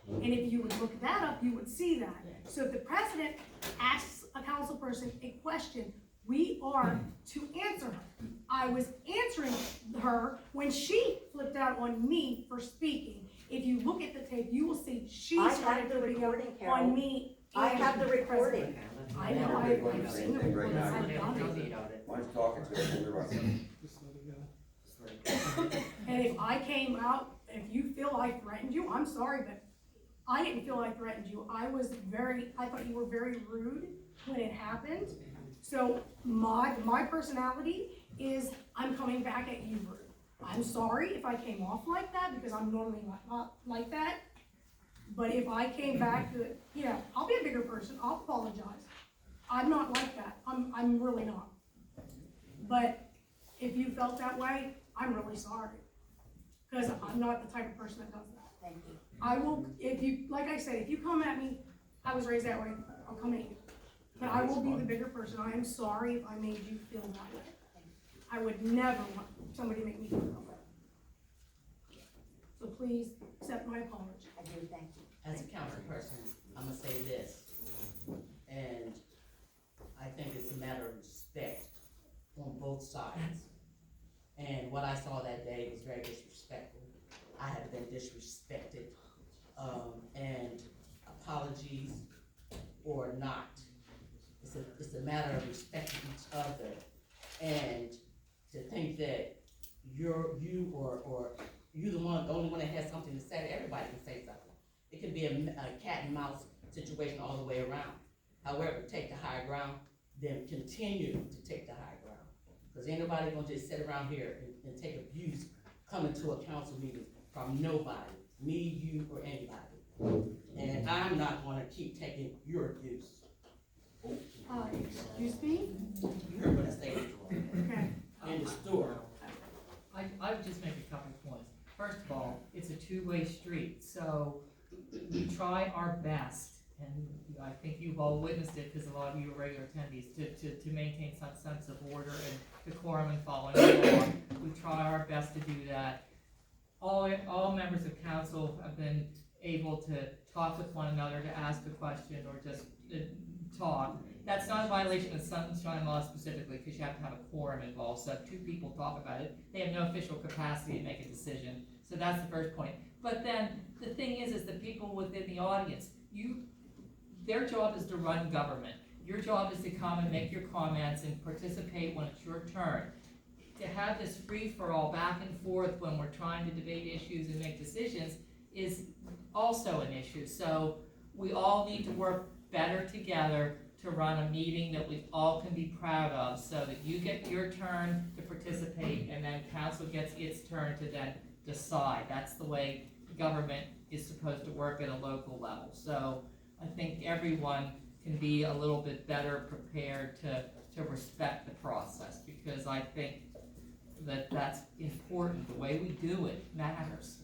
And if you would look that up, you would see that. So if the president asks a council person a question, we are to answer her. I was answering her when she flipped out on me for speaking. If you look at the tape, you will see she started flipping out on me. I have the recording. I know, I've seen the recording, I've done it. Mine's talking to him. And if I came out, if you feel I threatened you, I'm sorry, but I didn't feel I threatened you. I thought you were very rude when it happened. So my personality is I'm coming back at you rude. I'm sorry if I came off like that because I'm normally not like that. But if I came back to, I'll be a bigger person, I'll apologize. I'm not like that, I'm really not. But if you felt that way, I'm really sorry. Because I'm not the type of person that does that. Thank you. I will, like I said, if you come at me, I was raised that way, I'll come at you. But I will be the bigger person, I am sorry if I made you feel that way. I would never want somebody to make me feel that way. So please accept my apology. I do, thank you. As a council person, I'm gonna say this. And I think it's a matter of respect on both sides. And what I saw that day was very disrespectful. I have been disrespected, and apologies or not. It's a matter of respecting each other, and to think that you the only one that has something to say. Everybody can say something. It can be a cat and mouse situation all the way around. However, take the high ground, then continue to take the high ground. Because ain't nobody gonna just sit around here and take abuse coming to a council meeting from nobody, me, you, or anybody. And I'm not gonna keep taking your abuse. Excuse me? You heard what I said. Okay. In the store. I would just make a couple points. First of all, it's a two-way street, so we try our best, and I think you've all witnessed it, because a lot of you are regular attendees, to maintain some sense of order and decorum and following the law. We try our best to do that. All members of council have been able to talk with one another, to ask a question, or just talk. That's not a violation of sunshine law specifically, because you have to have a quorum involved, so if two people talk about it, they have no official capacity to make a decision. So that's the first point. But then, the thing is the people within the audience, their job is to run government. Your job is to come and make your comments and participate when it's your turn. To have this free-for-all back and forth when we're trying to debate issues and make decisions is also an issue. So we all need to work better together to run a meeting that we all can be proud of, so that you get your turn to participate and then council gets its turn to then decide. That's the way government is supposed to work at a local level. So I think everyone can be a little bit better prepared to respect the process, because I think that's important. The way we do it matters.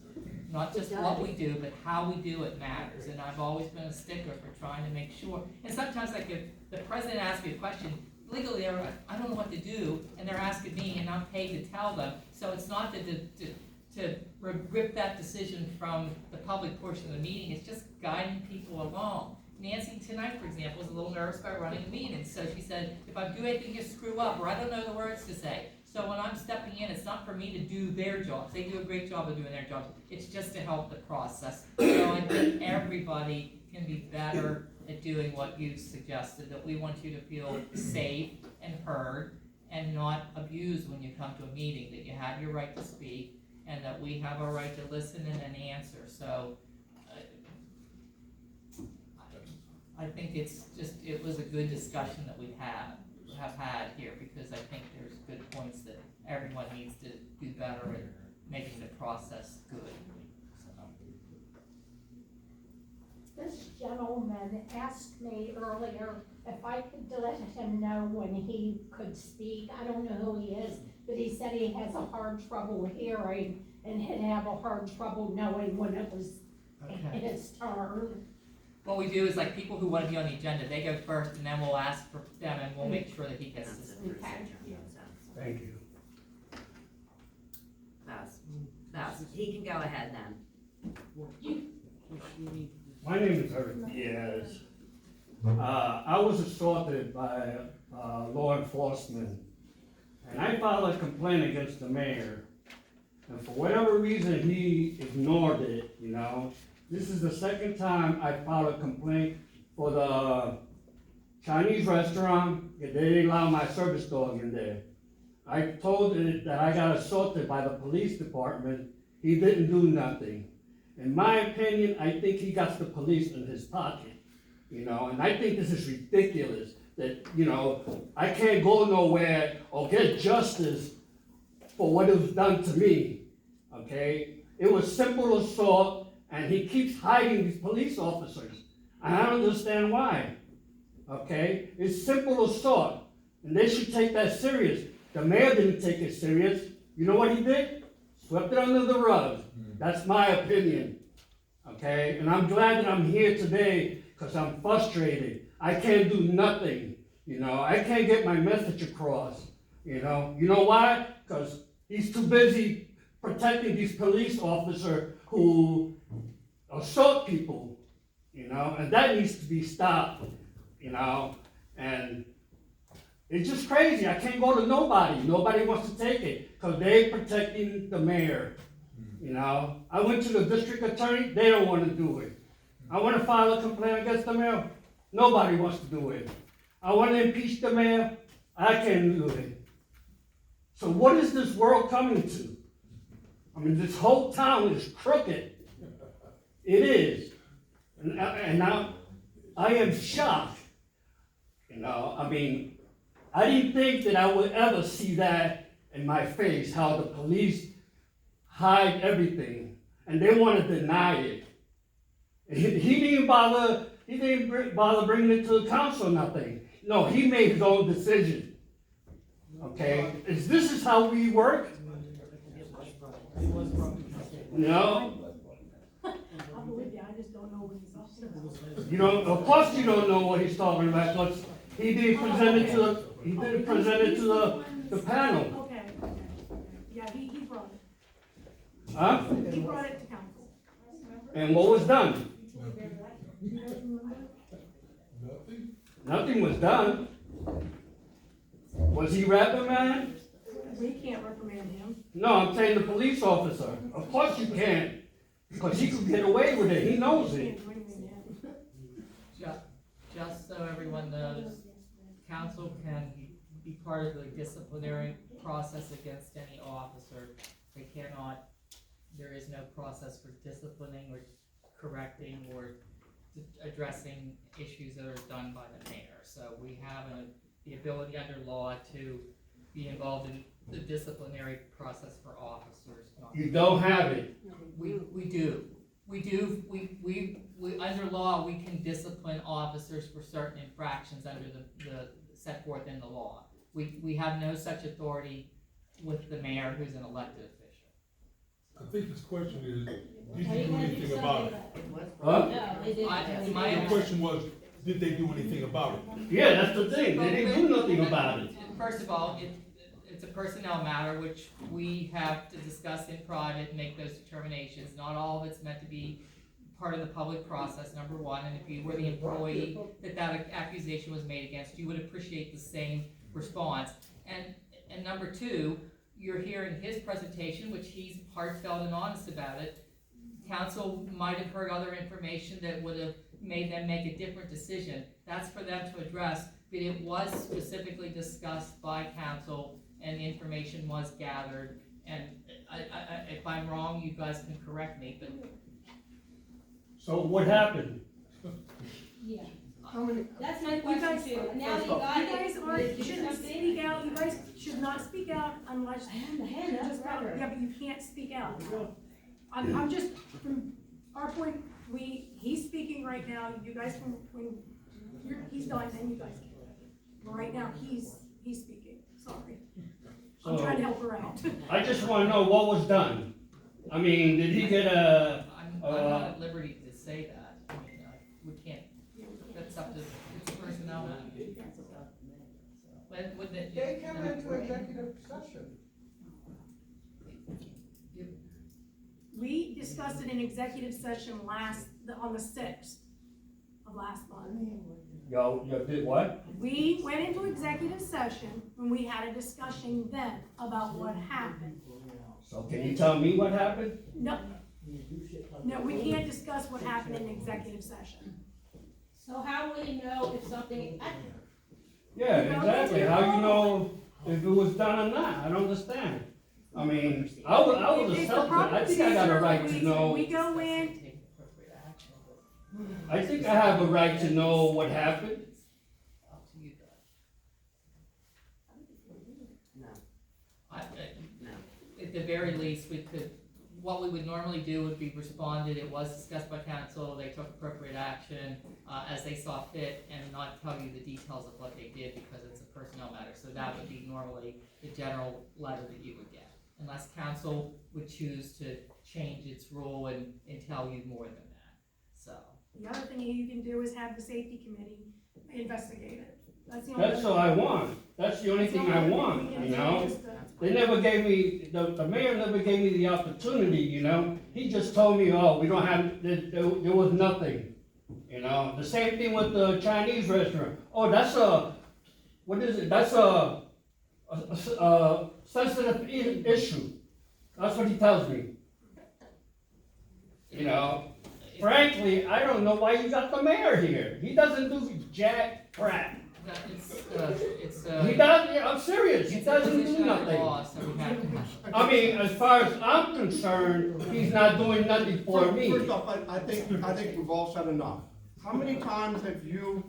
Not just what we do, but how we do it matters. And I've always been a stickler for trying to make sure. And sometimes, like, if the president asks me a question, legally, I don't know what to do, and they're asking me, and I'm paid to tell them. So it's not to rip that decision from the public portion of the meeting. It's just guiding people along. Nancy tonight, for example, was a little nervous about running the meeting. So she said, if I do anything to screw up, or I don't know the words to say. So when I'm stepping in, it's not for me to do their jobs. They do a great job of doing their jobs. It's just to help the process. So I think everybody can be better at doing what you've suggested, that we want you to feel safe and heard and not abused when you come to a meeting, that you have your right to speak and that we have a right to listen and answer. So I think it was a good discussion that we have had here, because I think there's good points that everyone needs to do better at making the process good. This gentleman asked me earlier if I could let him know when he could speak. I don't know who he is, but he said he has a hard trouble hearing and he'd have a hard trouble knowing when it was his turn. What we do is, like, people who want to be on the agenda, they go first, and then we'll ask for them, and we'll make sure that he gets to speak. Thank you. He can go ahead then. My name is Eric Diaz. I was assaulted by law enforcement, and I filed a complaint against the mayor. And for whatever reason, he ignored it, you know. This is the second time I filed a complaint for the Chinese restaurant. They didn't allow my service dog in there. I told it that I got assaulted by the police department. He didn't do nothing. In my opinion, I think he got the police in his pocket, you know, and I think this is ridiculous that, you know, I can't go nowhere or get justice for what was done to me, okay? It was simple assault, and he keeps hiding these police officers. And I don't understand why, okay? It's simple assault, and they should take that serious. The mayor didn't take it serious. You know what he did? Swept it under the rug. That's my opinion, okay? And I'm glad that I'm here today because I'm frustrated. I can't do nothing, you know? I can't get my message across, you know? You know why? Because he's too busy protecting these police officers who assault people, you know? And that needs to be stopped. you know, and it's just crazy. I can't go to nobody. Nobody wants to take it, because they're protecting the mayor, you know. I went to the district attorney, they don't want to do it. I want to file a complaint against the mayor, nobody wants to do it. I want to impeach the mayor, I can't do it. So what is this world coming to? I mean, this whole town is crooked. It is. And now, I am shocked. You know, I mean, I didn't think that I would ever see that in my face, how the police hide everything, and they want to deny it. He didn't bother bringing it to the council or nothing. No, he made his own decision. Okay? This is how we work? No. I believe you, I just don't know what he's talking about. You don't, of course you don't know what he's talking about, because he didn't present it to the panel. Okay. Yeah, he brought it. Huh? He brought it to council. And what was done? You guys remember? Nothing was done. Was he reprimanded? We can't reprimand him. No, I'm saying the police officer. Of course you can't, because he could get away with it, he knows it. Just so everyone knows, council can be part of the disciplinary process against any officer. They cannot, there is no process for disciplining or correcting or addressing issues that are done by the mayor. So we have the ability under law to be involved in the disciplinary process for officers. You don't have it. We do. We under law, we can discipline officers for certain infractions under the set forth in the law. We have no such authority with the mayor, who's an elected official. I think his question is, did you do anything about it? Huh? No, they didn't. The question was, did they do anything about it? Yeah, that's the thing, they didn't do nothing about it. First of all, it's a personnel matter, which we have to discuss in private and make those determinations. Not all of it's meant to be part of the public process, number one, and if you were the employee that accusation was made against, you would appreciate the same response. And number two, you're hearing his presentation, which he's heartfelt and honest about it. Council might have heard other information that would have made them make a different decision. That's for them to address, but it was specifically discussed by council and the information was gathered. And if I'm wrong, you guys can correct me, but. So what happened? Yeah. How many? That's my You question guys- too. Now First you off, got you it. guys Did aren't, you shouldn't something? speak out, you guys should not speak out unless. I have the hand up Just- forever. Yeah, but you can't speak out. I'm just, from our point, he's speaking right now, you guys can, he's done, then you guys can. But right now, he's speaking, sorry. I'm trying to help her out. I just wanna know what was done. I mean, did he get I'm not at liberty to say that. I mean, we can't, that's up to, it's personnel matter. They came into executive session. We discussed it in executive session on the 6th of last month. Yo, did what? We went into executive session when we had a discussion then about what happened. So can you tell me what happened? No, we can't discuss what happened in executive session. So how will you know if something, Yeah, exactly, how you know if it was done or not, I don't understand. I mean, I was It's the assaulted, proper I think I got a right to procedure. know, We go in, I think I have a right to know what happened. Up to you guys. At the very least, what we would normally do would be responded, it was discussed by council, they took appropriate action, as they saw fit, and not tell you the details of what they did because it's a personnel matter. So that would be normally the general letter that you would get, unless council would choose to change its rule and tell you more than that, so. the other thing you can do is have the safety committee investigate it. That's the only. That's what I want, that's the only thing I want, you know? They never gave me, the mayor never gave me the opportunity, you know? He just told me, oh, we don't have, there was nothing. You know, the same thing with the Chinese restaurant. Oh, that's what is it? That's a sensitive issue. That's what he tells me. You know, frankly, I don't know why you got the mayor here. He doesn't do jack crap. He does, yeah, I'm serious, he doesn't do nothing. I mean, as far as I'm concerned, he's not doing nothing for me. First off, I think we've all said enough. How many times have you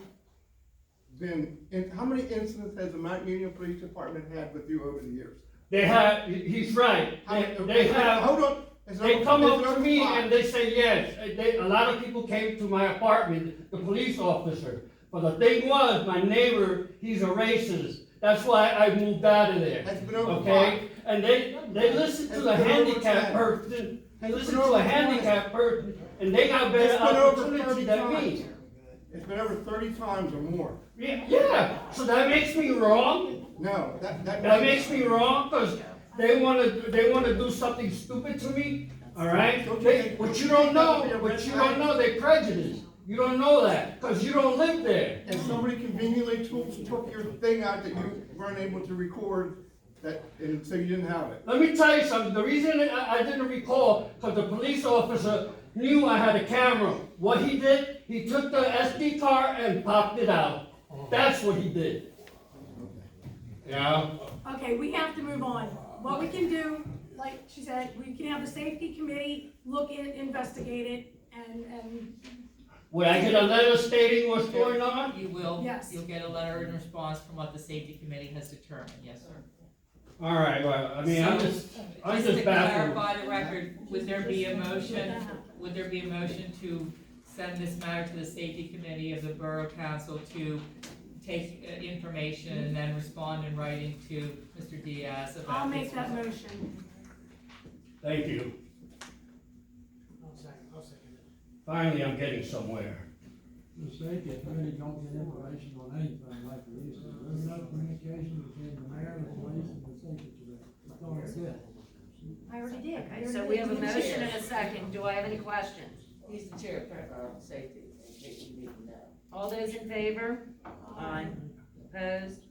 how many incidents has the Mount Union Police Department had with you over the years? They have, he's right, they have. Hold on. They come up to me and they say yes. A lot of people came to my apartment, the police officer. But the thing was, my neighbor, he's a racist. That's why I moved out of there. Okay? And they listen to the handicapped person. They listen to a handicapped person, and they got better opportunity than me. It's been over 30 times or more. Yeah. So that makes me wrong? No, that makes me wrong because they want to do something stupid to me. All right? What you don't know, they prejudice. You don't know that because you don't live there. And somebody conveniently took your thing out that you weren't able to record that, and so you didn't have it. Let me tell you something. The reason I didn't recall because the police officer knew I had a camera. What he did, he took the SD card and popped it out. That's what he did. Yeah. Okay, we have to move on. What we can do, like she said, we can have the safety committee look in, investigate it, and. Will I get a letter stating what's going on? You will. Yes. You'll get a letter in response from what the safety committee has determined, yes, sir. All right, well, I mean, I'm just to baffled. clarify the record, would there be a motion to send this matter to the safety committee of the Borough Council to take information and then respond in writing to Mr. Diaz about this? I'll make that motion. Thank you. Finally, I'm getting somewhere. The safety committee don't get information on anything like this. There's no communication between the mayor, the police, and the safety committee. That's all it said. I already did. Okay, so we have a motion and a second. Do I have any questions? He's the chair of safety, in case you need to know. All those in favor? Aye. Opposed?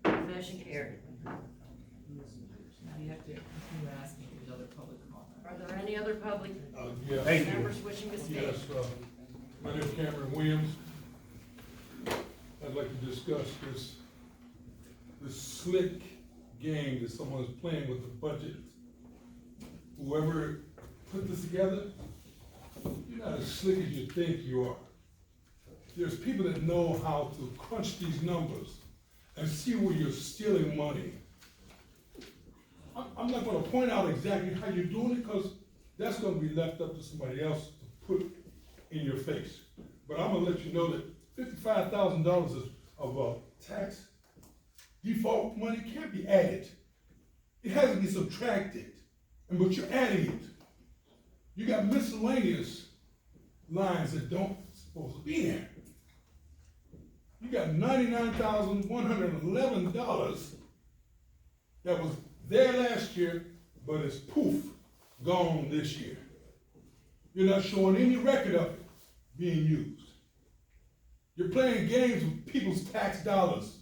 Motion carried. Now you have to continue asking if there's other public comment. Are there any other public Thank you. members wishing to speak? Yes, my name is Cameron Williams. I'd like to discuss this slick game that someone's playing with the budget. Whoever put this together, you're not as slick as you think you are. There's people that know how to crunch these numbers and see where you're stealing money. I'm not gonna point out exactly how you're doing it, because that's gonna be left up to somebody else to put in your face. But I'm gonna let you know that $55,000 of tax default money can't be added. It has to be subtracted, but you're adding it. You got miscellaneous lines that don't supposed to be there. You got $99,111 that was there last year, but it's poof, gone this year. You're not showing any record of it being used. You're playing games with people's tax dollars.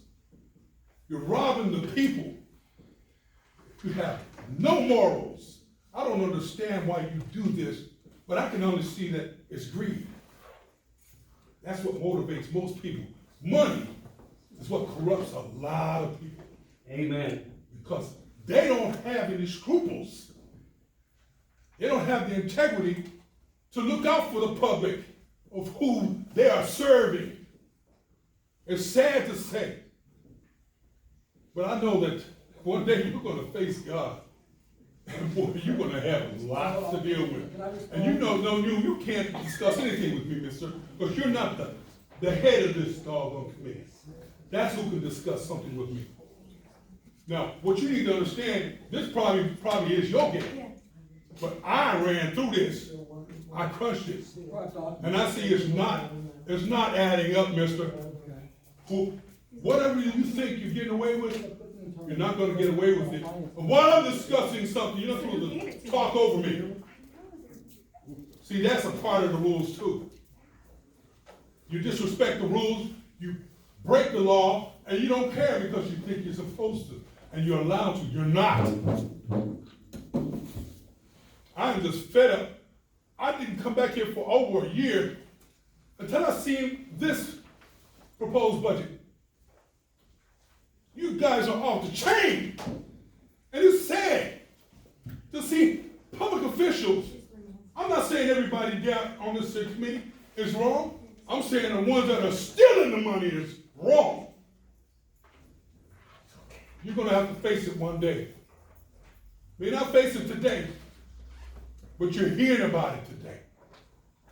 You're robbing the people. You have no morals. I don't understand why you do this, but I can only see that it's greed. That's what motivates most people. Money is what corrupts a lot of people. Amen. Because they don't have any scruples. They don't have the integrity to look out for the public of who they are serving. It's sad to say, but I know that one day you're going to face God. And boy, you're going to have a lot to deal with. And you can't discuss anything with me, mister, because you're not the head of this doggone committee. That's who can discuss something with me. Now, what you need to understand, this probably is your game. But I ran through this. I crushed it. And I see it's not adding up, mister. Whatever you think you're getting away with, you're not going to get away with it. And while I'm discussing something, you're not supposed to talk over me. See, that's a part of the rules too. You disrespect the rules, you break the law, and you don't care because you think you're supposed to, and you're allowed to. You're not. I'm just fed up. I didn't come back here for over a year until I seen this proposed budget. You guys are off the chain. And it's sad to see public officials. I'm not saying everybody down on this committee is wrong. I'm saying the ones that are stealing the money is wrong. You're gonna have to face it one day. May not face it today, but you're hearing about it today.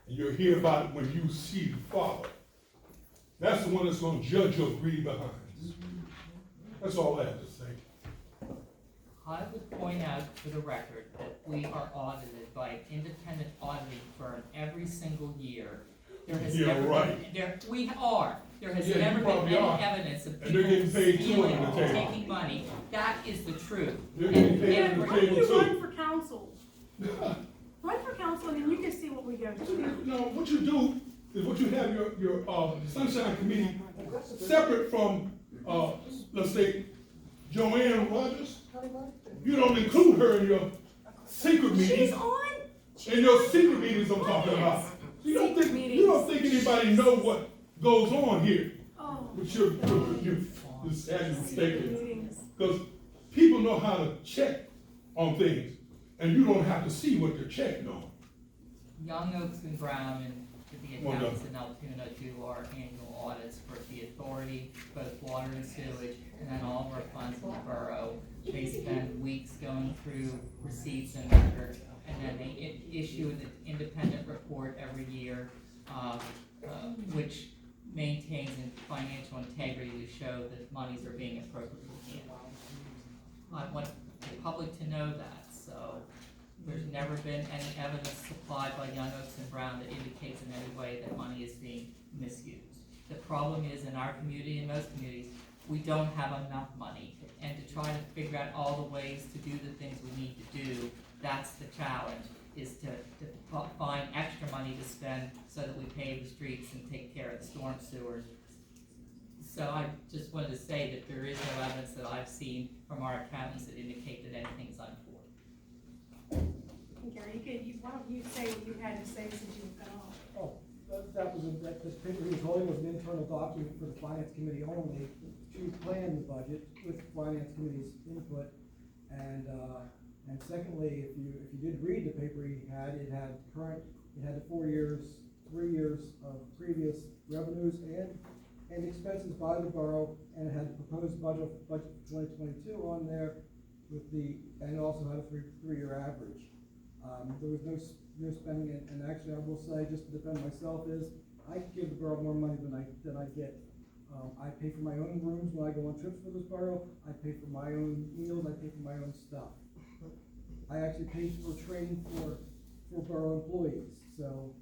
And you'll hear about it when you see the Father. That's the one that's gonna judge your greedy behinds. That's all I have to say. I would point out for the record that we are audited by an independent auditing firm every single year. There has Yeah, never right. been, we are. There has Yeah, you never been probably any are. evidence of And they're getting people paid too stealing under or the table. taking money. That is the truth. They're getting paid And under the Why don't table you too. run for council? Run for council and then you can see what we go through. No, what you do is what you have your Sunshine Committee separate from, let's say, Joanne Rogers. You don't include her in your secret meetings. She's on. In your secret meetings I'm talking about. You don't think anybody know what goes on here. Oh. But you're sadly mistaken. Because people know how to check on things, and you don't have to see what they're checking on. Young Oaks and Brown and the Well accountants in Altoona do our annual audits for the authority, both water and sewage, and then all of our funds in the borough. They spend weeks going through receipts and records, and then they issue an independent report every year, which maintains financial integrity to show that monies are being appropriately handled. I want the public to know that, so there's never been any evidence supplied by Young Oaks and Brown that indicates in any way that money is being misused. The problem is in our community and most communities, we don't have enough money. And to try to figure out all the ways to do the things we need to do, that's the challenge, is to find extra money to spend so that we pave the streets and take care of the storm sewers. So I just wanted to say that there is no evidence that I've seen from our accountants that indicate that anything's untoward. Gary, why don't you say what you had to say since you got off? Oh, this paper he was holding was an internal document for the finance committee only to plan the budget with the finance committee's input. And secondly, if you did read the paper he had, it had the 3 years of previous revenues and expenses by the borough, and it had the proposed budget for 2022 on there and it also had a three-year average. There was no spending, and actually I will say, just to defend myself, is I give the borough more money than I get. I pay for my own rooms when I go on trips for this borough. I pay for my own meals. I pay for my own stuff. I actually pay for training for borough employees. So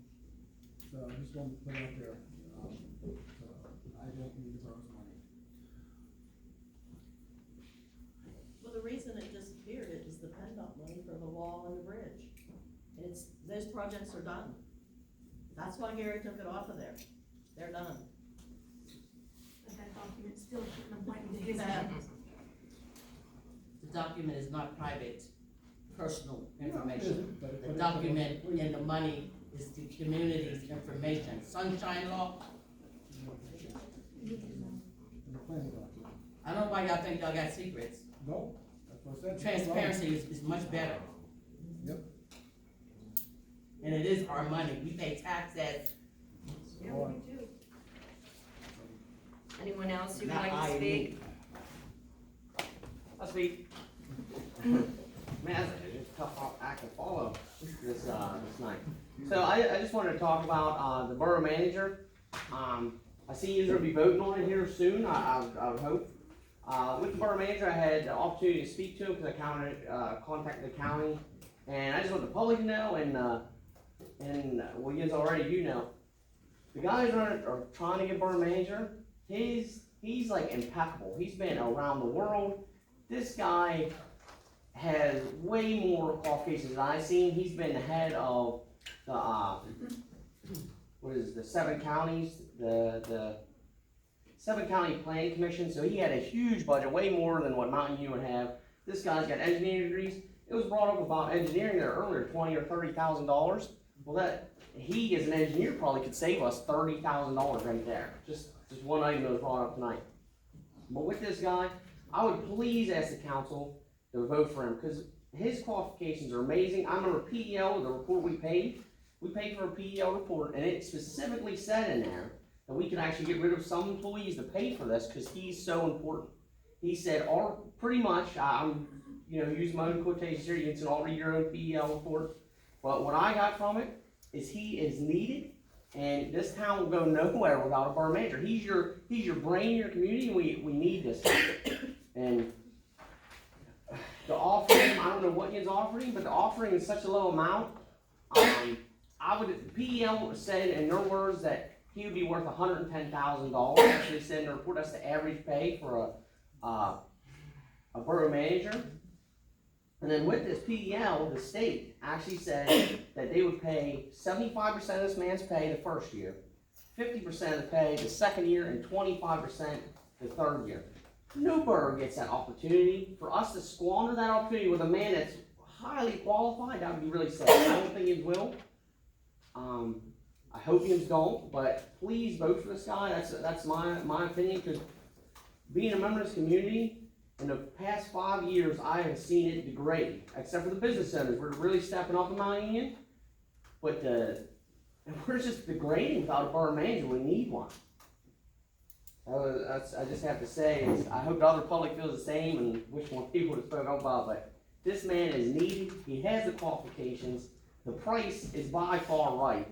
I just wanted to put it out there. I don't need the borough's money. Well, the reason it disappeared, it was the PennDOT money for the wall and the bridge. Those projects are done. That's why Gary took it off of there. They're done. But that document still shouldn't have went into his hands. The document is not private, personal information. But The document and the money is the community's information. Sunshine law, The planning document. I don't know why y'all think y'all got secrets. No, that's what I said. Transparency is much better. Yep. And it is our money. We pay taxes. Yeah, we do. Anyone else who would Not like I, to speak? I'll speak. Man, it's a tough act to follow this night. So I just wanted to talk about the borough manager. I see you're going to be voting on it here soon, I would hope. With the borough manager, I had the opportunity to speak to him because I contacted the county. And I just want the public to know, and well, you guys already do know, the guys are trying to get borough manager. He's like impeccable. He's been around the world. This guy has way more qualifications than I've seen. He's been the head of the was the 7 counties, the 7 county planning commission, so he had a huge budget, way more than what Mountain View would have. This guy's got engineering degrees. It was brought up about engineering there earlier, $20,000 or $30,000. Well, that he as an engineer probably could save us $30,000 right there. Just one item that was brought up tonight. But with this guy, I would please ask the council to vote for him because his qualifications are amazing. I remember PEL, the report we paid for a PEL report, and it specifically said in there that we could actually get rid of some employees to pay for this because he's so important. He said, pretty much, I'm using my own quotations here, you can all read your own PEL report, but what I got from it is he is needed, and this town will go nowhere without a borough manager. He's your brain in your community, and we need this. And the offering, I don't know what he's offering, but the offering is such a low amount. PEL said in their words that he would be worth $110,000. Actually said in the report that's the average pay for a borough manager. And then with this PEL, the state actually said that they would pay 75% of this man's pay the first year, 50% of the pay the second year, and 25% the third year. No borough gets that opportunity. For us to squander that opportunity with a man that's highly qualified, that would be really sad. I don't think he will. I hope he don't, but please vote for this guy. That's my opinion, because being a member of this community, in the past 5 years, I have seen it degrade, except for the business owners. We're really stepping up in Mount Union, but we're just degrading without a borough manager. We need one. I just have to say, I hope the other public feels the same and wish more people would have spoken up about it, but this man is needed. He has the qualifications. The price is by far right.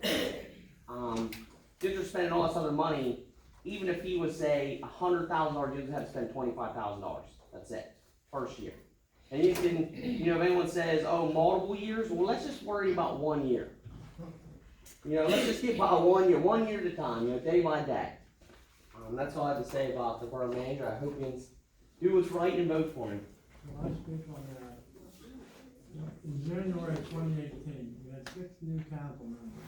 Just for spending all this other money, even if he was, say, $100,000, you just have to spend $25,000. That's it, first year. And you can, if anyone says, oh, multiple years, well, let's just worry about 1 year. Let's just get by 1 year at a time, day by day. That's all I have to say about the borough manager. I hope you do what's right and vote for him. Well, I speak on that. In January of 2018, we had 6 new council members.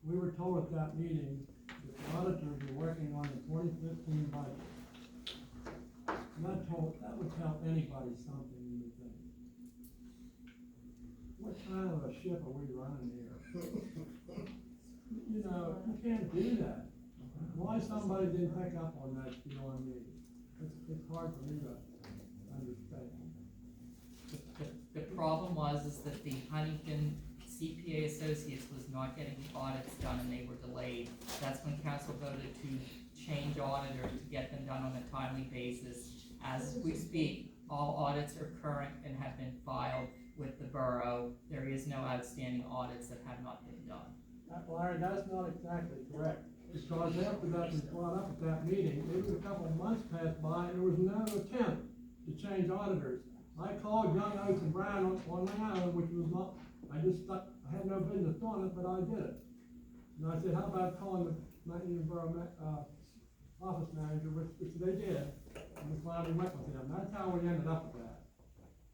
We were told at that meeting that the auditors were working on the 2015 budget. And that would tell anybody something, you would think. What kind of a ship are we running here? You can't do that. Why somebody didn't pick up on that, you know what I mean? It's hard for me to understand. The problem is that the Huntington CPA Associates was not getting the audits done and they were delayed. That's when council voted to change auditors to get them done on a timely basis. As we speak, all audits are current and have been filed with the borough. There is no outstanding audits that have not been done. Larry, that's not exactly correct. Because after that was brought up at that meeting, there was a couple of months passed by and there was no attempt to change auditors. I called Young Oaks and Brown on my own, which was not, I had no business doing it, but I did it. And I said, how about calling the Mountain Borough office manager, which they did, and we finally went with him. That's how we ended up with that.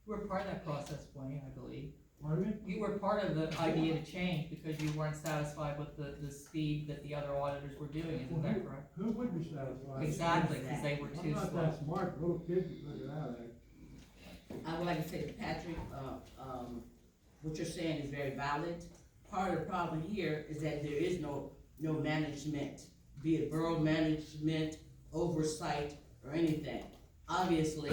You were part of that process, Wayne, I believe. Pardon me? You were part of the idea to change because you weren't satisfied with the speed that the other auditors were doing, isn't that correct? Who would be satisfied? Exactly, because they were too slow. I'm not that smart, little kids can figure it out. I would like to say to Patrick, what you're saying is very valid. Part of the problem here is that there is no management, be it borough management, oversight, or anything. Obviously,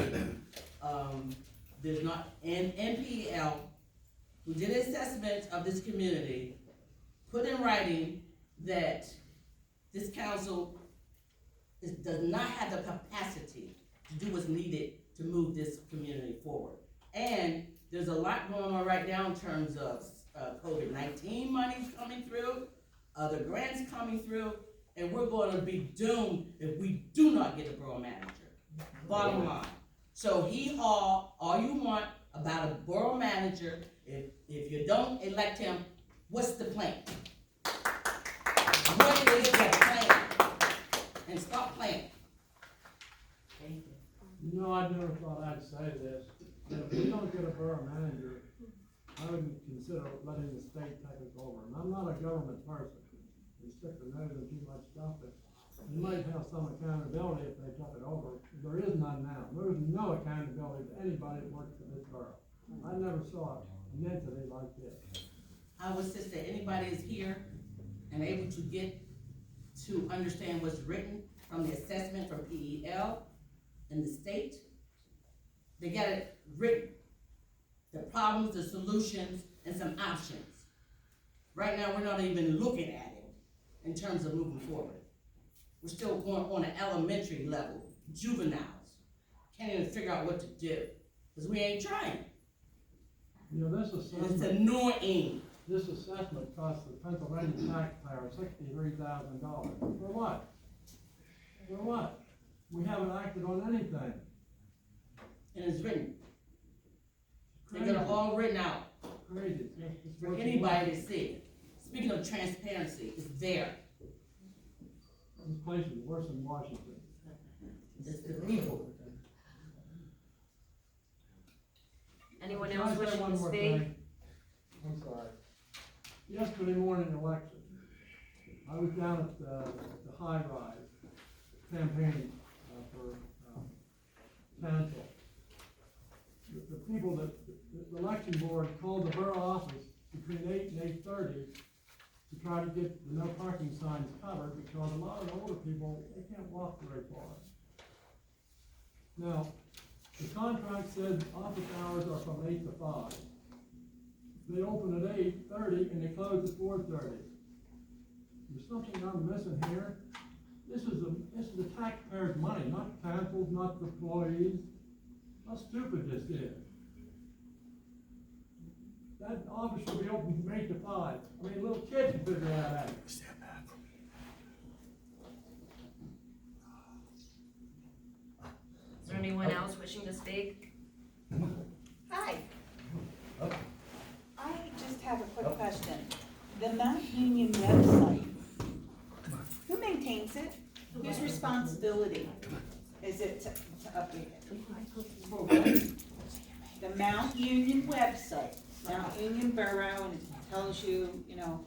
there's not, and NPL, who did an assessment of this community, put in writing that this council does not have the capacity to do what's needed to move this community forward. And there's a lot going on right now in terms of COVID-19 monies coming through, other grants coming through, and we're going to be doomed if we do not get a borough manager. Bottom line. So all you want about a borough manager, if you don't elect him, what's the plan? What is the plan? And stop playing. Thank you. I never thought I'd say this. If we don't get a borough manager, I wouldn't consider letting the state take us over. And I'm not a government person. stick their nose in too much stuff, but you might have some accountability if they took it over. There is none now. There is no accountability to anybody that works for this borough. I never saw an entity like this. I would say that anybody is here and able to get to understand what's written from the assessment from PEL and the state, they got it written. The problems, the solutions, and some options. Right now, we're not even looking at it in terms of moving forward. We're still going on an elementary level, juveniles. Can't even figure out what to do, because we ain't trying. You know, this assessment. It's annoying. This assessment costs the Pennsylvania taxpayer $63,000. For what? For what? We haven't acted on anything. And it's written. They got it all written out. Crazy. For anybody to see. Speaking of transparency, it's there. This place is worse than Washington. It's the people. Anyone Can I else say wishing one to more speak? thing? I'm sorry. Yesterday morning election, I was down at the high rise campaigning for council. The people that, the election board called the borough office between 8 and 8:30 to try to get the no parking signs covered, because a lot of the older people, they can't walk very far. Now, the contract said office hours are from 8 to 5. They open at 8:30 and they close at 4:30. There's something I'm missing here. This is the taxpayers' money, not council's, not the employees. How stupid this is. That office should be open from 8 to 5. I mean, little kids can figure that out. Stand back from me. Is there anyone else wishing to speak? Hi. I just have a quick question. The Mount Union website, who maintains it? Whose responsibility is it to update it? For what? The Mount Union website, Mount Union Borough, and it tells you, you know,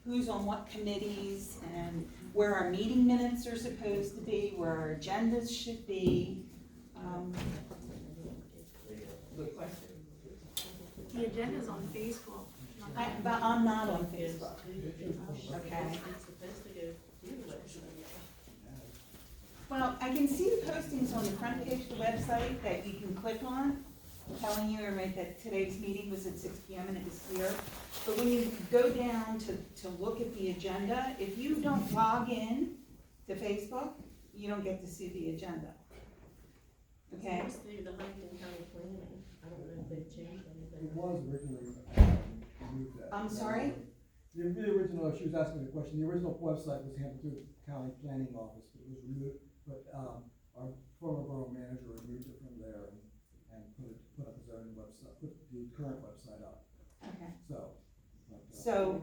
who's on what committees and where our meeting minutes are supposed to be, where our agendas should be. Good question. The agenda's on Facebook. But I'm not on Facebook. Okay. Well, I can see the postings on the front page of the website that you can click on, telling you right, that today's meeting was at 6 p.m. and it was here. But when you go down to look at the agenda, if you don't log in to Facebook, you don't get to see the agenda. Okay? It's through the Huntington County Planning. I don't know if they've changed anything. It was originally moved that. I'm sorry? The original, she was asking the question, the original website was handled through the county planning office, but it was removed, but, our former borough manager removed it from there and put up his own website, put the current website up, Okay. so. So,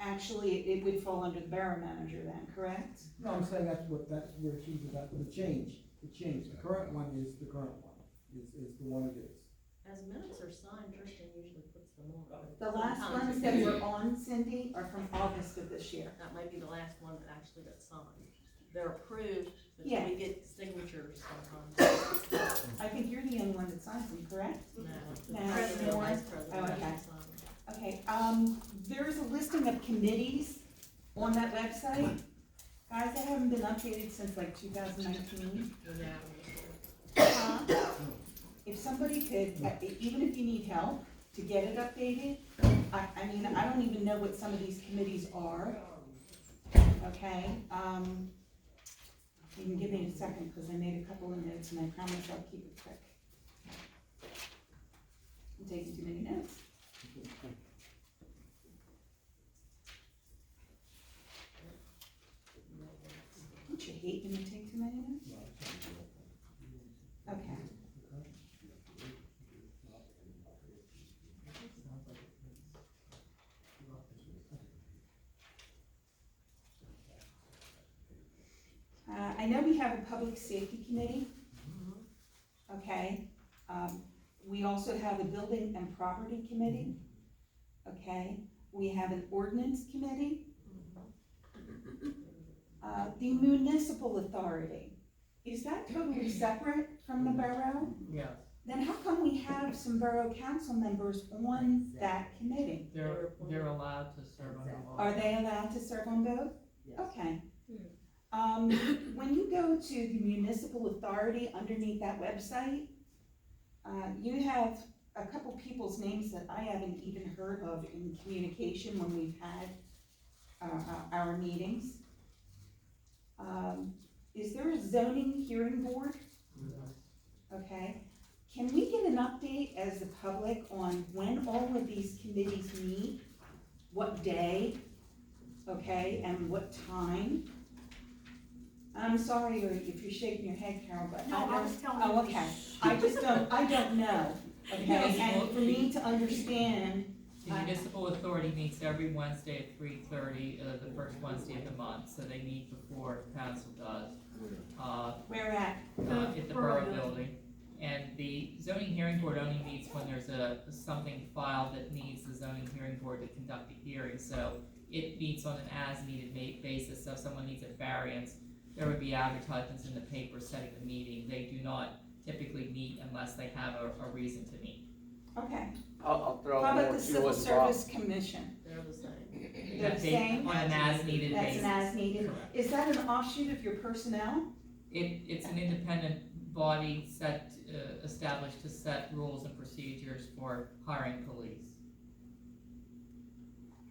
actually, it would fall under the borough manager then, correct? No, I'm saying that's where she was about, the change, the current one is the current one, is the one it is. As minutes are signed, Tristan usually puts them on. The last ones that were on, Cindy, are from August of this year. That might be the last one that actually got signed. They're approved, but Yeah. we get signatures sometimes. I think you're the only one that signs them, correct? No, the No, president, more? vice president, Oh, okay. sign. Okay, there's a listing of committees on that website. Guys, that haven't been updated since like 2019. If somebody could, even if you need help to get it updated, I mean, I don't even know what some of these committees are. Okay, you can give me a second, because I made a couple of notes and I promise I'll keep it quick. I'm taking too many notes. Don't you hate when you take too many notes? Okay. I know we have a public safety committee. Okay, we also have a building and property committee. Okay, we have an ordinance committee. The municipal authority, is that totally separate from the borough? Yes, Then how come we have some borough council members on that committee? they're allowed to serve on the law. Are they allowed to serve on both? Yes. Okay. When you go to the municipal authority underneath that website, you have a couple people's names that I haven't even heard of in communication when we've had our meetings. Is there a zoning hearing board? Okay. Can we get an update as the public on when all of these committees meet? What day? Okay, and what time? I'm sorry if you're shaking your head, Carol, but No, I was telling oh, you. okay. I don't know, okay? And for me to understand, The municipal authority meets every Wednesday at 3:30, the first Wednesday of the month, so they meet before council does. where at? At the borough building. And the zoning hearing board only meets when there's something filed that needs the zoning hearing board to conduct a hearing, so it meets on an as-needed basis, so if someone needs a variance, there would be advertisements in the paper setting the meeting. They do not typically meet unless they have a reason to meet. Okay. I'll throw How more about the to Civil it, Bob. Service Commission? They're the same. They're the same? On an as-needed That's basis. an as-needed? Correct. Is that an offshoot of your personnel? It's an independent body established to set rules and procedures for hiring police.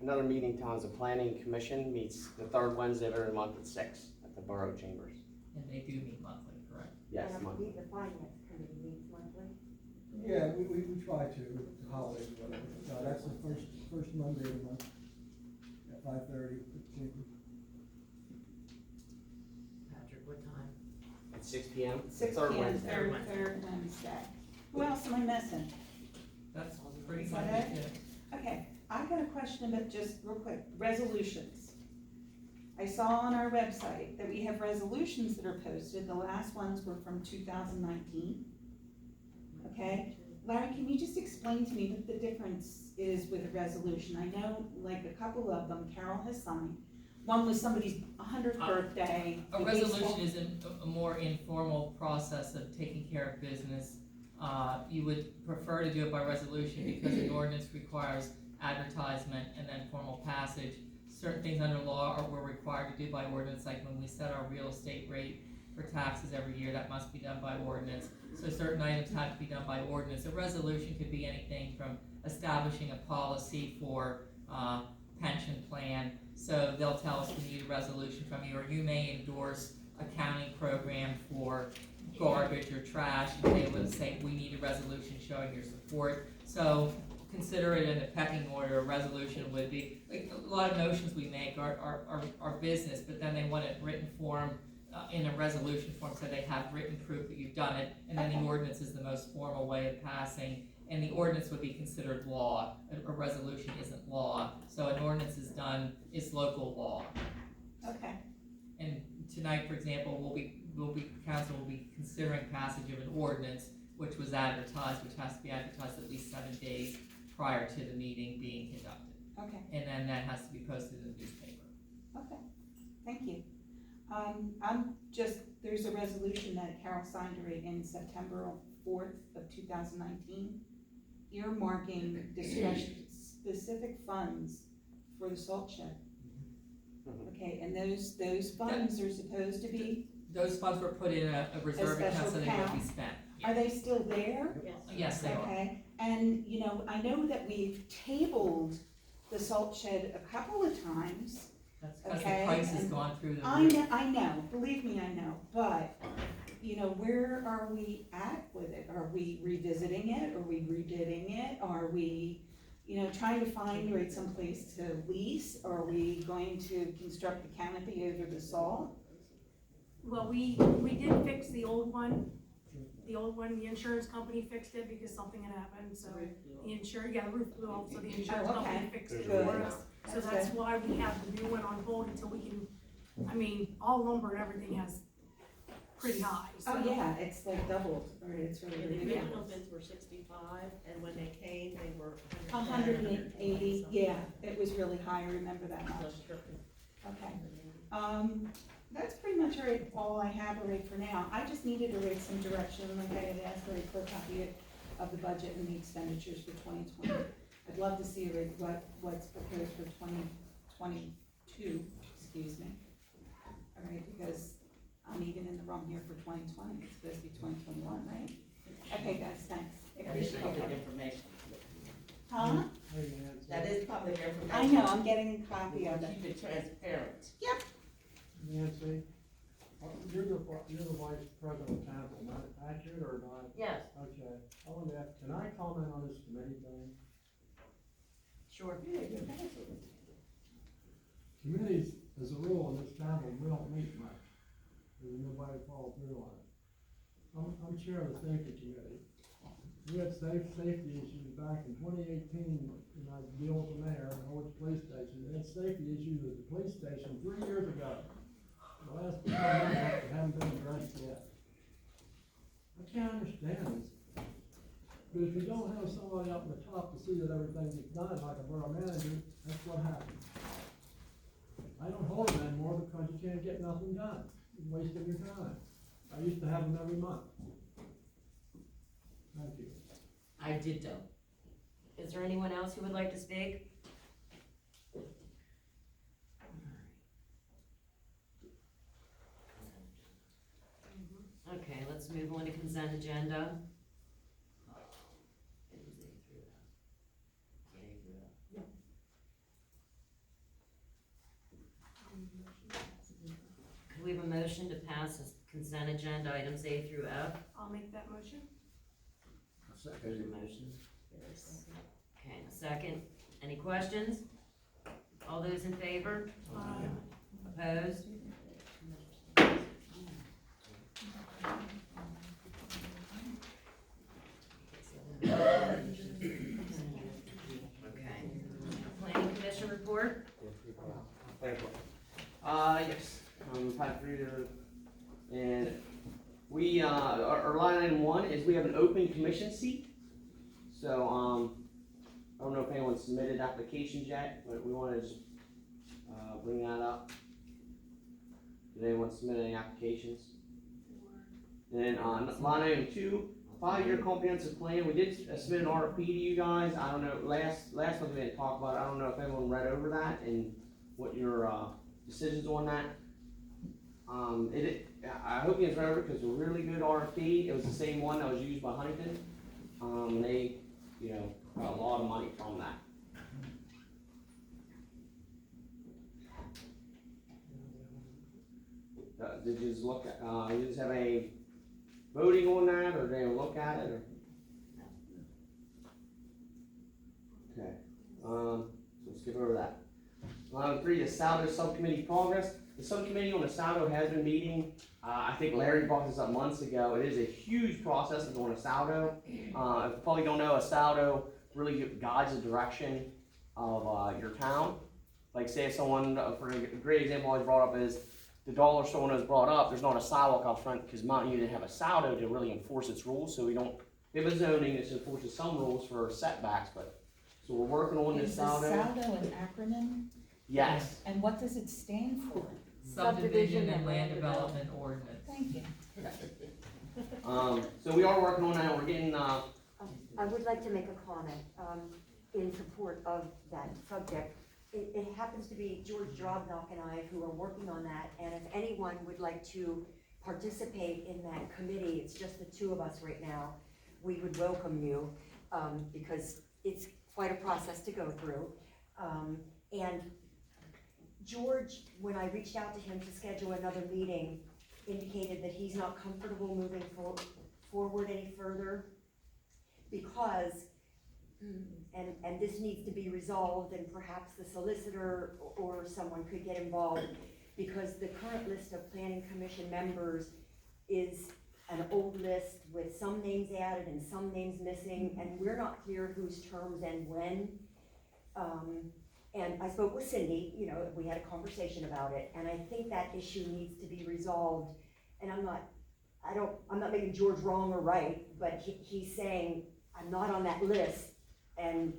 Another meeting time is the planning commission meets the third Wednesday of every month at 6 at the borough chambers. And they do meet monthly, correct? Yes, And monthly. the finance committee meets monthly. Yeah, we try to, with the holidays or whatever. So that's the first Monday of the month at 5:30. Patrick, what time? At 6 p.m. 6 Third p.m., Wednesday. third Wednesday. Who else am I missing? That's pretty Is much that it. Okay, I got a question about just real quick, resolutions. I saw on our website that we have resolutions that are posted, the last ones were from 2019. Okay, Larry, can you just explain to me what the difference is with a resolution? I know like a couple of them Carol has signed. One was somebody's 100th birthday. A the resolution baseball- is a more informal process of taking care of business. You would prefer to do it by resolution because an ordinance requires advertisement and then formal passage. Certain things under law we're required to do by ordinance, like when we set our real estate rate for taxes every year, that must be done by ordinance. So certain items have to be done by ordinance. A resolution could be anything from establishing a policy for pension plan. So they'll tell us we need a resolution from you, or you may endorse a county program for garbage or trash, and they would say, we need a resolution showing your support. So consider it in a pecking order. A resolution would be, like, a lot of motions we make are business, but then they want it in written form, in a resolution form, so they have written proof that you've done it, and then the ordinance is the most formal way of passing, and the ordinance would be considered law. A resolution isn't law, so an ordinance is local law. Okay, And tonight, for example, council will be considering passage of an ordinance which was advertised, which has to be advertised at least 7 days prior to the meeting being conducted. okay, And then that has to be posted in the newspaper. okay, thank you. There's a resolution that Carol signed right in September 4th of 2019, earmarking specific funds for the salt shed. Okay, and those funds are supposed to be, Those funds were put in a reserve A account special so they would be account? spent. are they still there? Yes. Yes, they are. Okay, and I know that we've tabled the salt shed a couple of times. That's because the Okay, price has and gone through the I roof. know, believe me, I know, but, where are we at with it? Are we revisiting it? Are we rebidding it? Are we, trying to find some place to lease? Are we going to construct the canopy over the salt? Well, we did fix the old one. The insurance company fixed it because something had happened, so the roof blew off, so the insurance Oh, okay. company fixed it Good. for us. So that's why we have the new one on hold until we can, all lumber and everything has pretty high, so. Oh, yeah, it's like doubled, or it's really Yeah, the ridiculous. original bids were 65, and when they came, they were 180, yeah, it was really high, I remember that much. Okay. That's pretty much all I have right for now. I just needed to write some direction, like I had asked for a clear copy of the budget and the expenditures for 2020. I'd love to see what's proposed for 2022, excuse me. All right, because I'm even in the wrong here for 2020, it's supposed to be 2021, right? Okay, guys, thanks. That is Appreciate public it. information. Huh? That is public information. I know, I'm getting a copy of it. Keep it transparent. Yep. Nancy, you're the vice president of council, am I accurate or not? Yes. Okay, I want to ask, can I comment on this committee thing? Sure. Committees, as a rule in this town, we don't meet much, because nobody follows through on it. I'm chair of the safety committee. We had safety issues back in 2018, when I was dealing with the mayor and the Norwich Police Station. They had safety issues at the police station 3 years ago. The last couple of months, they haven't been addressed yet. I can't understand this. But if you don't have somebody up in the top to see that everything is done, like a borough manager, that's what happens. I don't hold them anymore because you can't get nothing done. You're wasting your time. I used to have them every month. Thank you. I did though. Is there anyone else who would like to speak? Okay, let's move on to consent agenda. Could we have a motion to pass this consent agenda items A through F? I'll make that motion. There's a motion. Okay, a second. Any questions? All those in favor? Opposed? Okay. Planning Commission report? Yes, Pat Reader, and we, our line item 1 is we have an open commission seat. So, I don't know if anyone submitted applications yet, but we wanna just, bring that up. Did anyone submit any applications? And then on line item 2, 5-year comprehensive plan, we did submit an RFP to you guys. I don't know, last month we didn't talk about it. I don't know if everyone read over that and what your, decisions on that. I hope you guys read over it because it's a really good RFP. It was the same one that was used by Huntington. They, got a lot of money from that. Did you just look at, you just have a voting on that, or did they look at it, or? Okay, so let's skip over that. Line 3 is Saldo Subcommittee progress. The subcommittee on the Saldo has been meeting. I think Larry brought this up months ago. It is a huge process of doing a Saldo. If you probably don't know, a Saldo really guides the direction of your town. Like say if someone, for a great example I always brought up is the dollar store has brought up, there's not a sidewalk out front because Mountain View didn't have a Saldo to really enforce its rules, so we have a zoning that enforces some rules for setbacks, but, so we're working on this Saldo. Is the Saldo an acronym? Yes. And what does it stand for? Subdivision and land development ordinance. Thank you. So we are working on that, we're getting, I would like to make a comment in support of that subject. It happens to be George Drobnock and I who are working on that, and if anyone would like to participate in that committee, it's just the two of us right now, we would welcome you, because it's quite a process to go through. And George, when I reached out to him to schedule another meeting, indicated that he's not comfortable moving forward any further because, and this needs to be resolved, and perhaps the solicitor or someone could get involved, because the current list of planning commission members is an old list with some names added and some names missing, and we're not clear whose terms end when. And I spoke with Cindy, we had a conversation about it, and I think that issue needs to be resolved. And I'm not making George wrong or right, but he's saying, I'm not on that list, and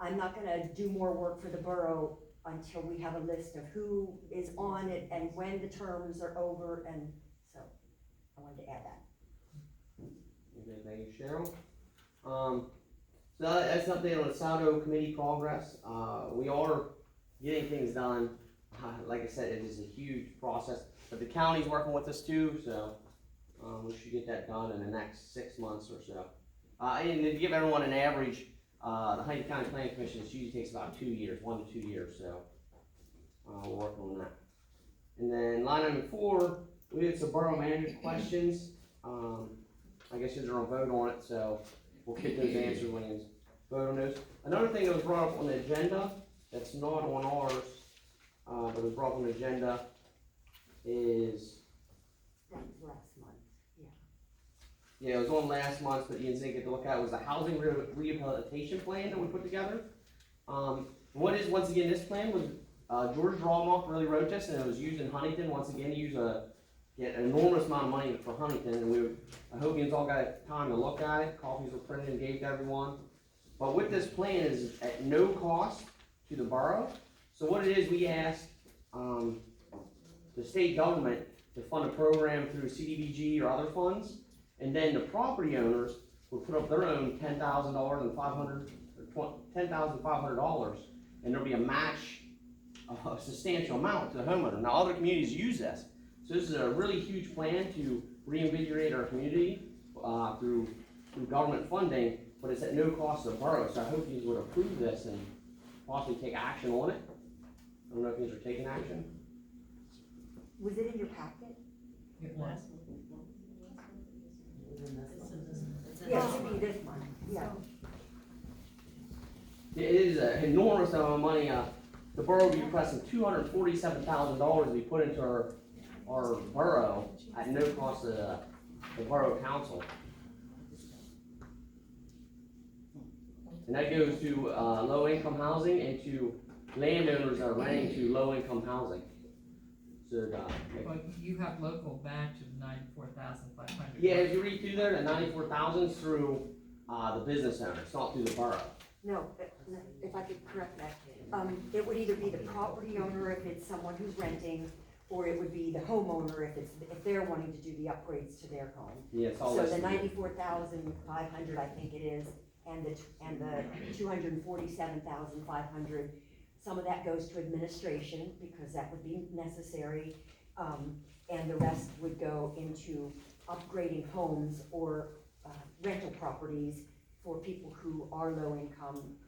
I'm not gonna do more work for the borough until we have a list of who is on it and when the terms are over, and so I wanted to add that. Okay, thank you, Cheryl. So that's something on the Saldo committee progress. We are getting things done. Like I said, it is a huge process, but the county's working with us too, so we should get that done in the next 6 months or so. And to give everyone an average, the Huntington County Planning Commission usually takes about 2 years, 1 to 2 years, so we're working on that. And then line item 4, we had some borough manager questions. I guess you're gonna vote on it, so we'll get those answered when you vote on those. Another thing that was brought up on the agenda, that's not on ours, but was brought up on the agenda is, That was last month, yeah. yeah, it was on last month, but you didn't get to look at, it was the housing rehabilitation plan that we put together. What is, once again, this plan was, George Rawmoff really wrote this, and it was used in Huntington, once again, he used get an enormous amount of money for Huntington, and I hope you all got time to look at it. Copies were printed and gave to everyone. But with this plan is at no cost to the borough. So what it is, we asked the state government to fund a program through CDBG or other funds, and then the property owners would put up their own $10,000 and $10,500, and there'll be a match of a substantial amount to the homeowner. Now other communities use this. So this is a really huge plan to reinvigorate our community through government funding, but it's at no cost to the borough. So I hope you would approve this and possibly take action on it. I don't know if you guys are taking action. Was it in your packet? It was. Yeah, it should be this month, yeah. It is an enormous amount of money. The borough will be requesting $247,000 to be put into our borough at no cost to the borough council. And that goes to low-income housing and to landowners that are renting to low-income housing. So, Well, you have local match of 94,500. yeah, if you read through there, the 94,000 is through the business owner, it's not through the borough. No, if I could correct that, it would either be the property owner if it's someone who's renting, or it would be the homeowner if they're wanting to do the upgrades to their home. Yeah, it's all So listed. the 94,500, I think it is, and the 247,500, some of that goes to administration because that would be necessary, and the rest would go into upgrading homes or rental properties for people who are low income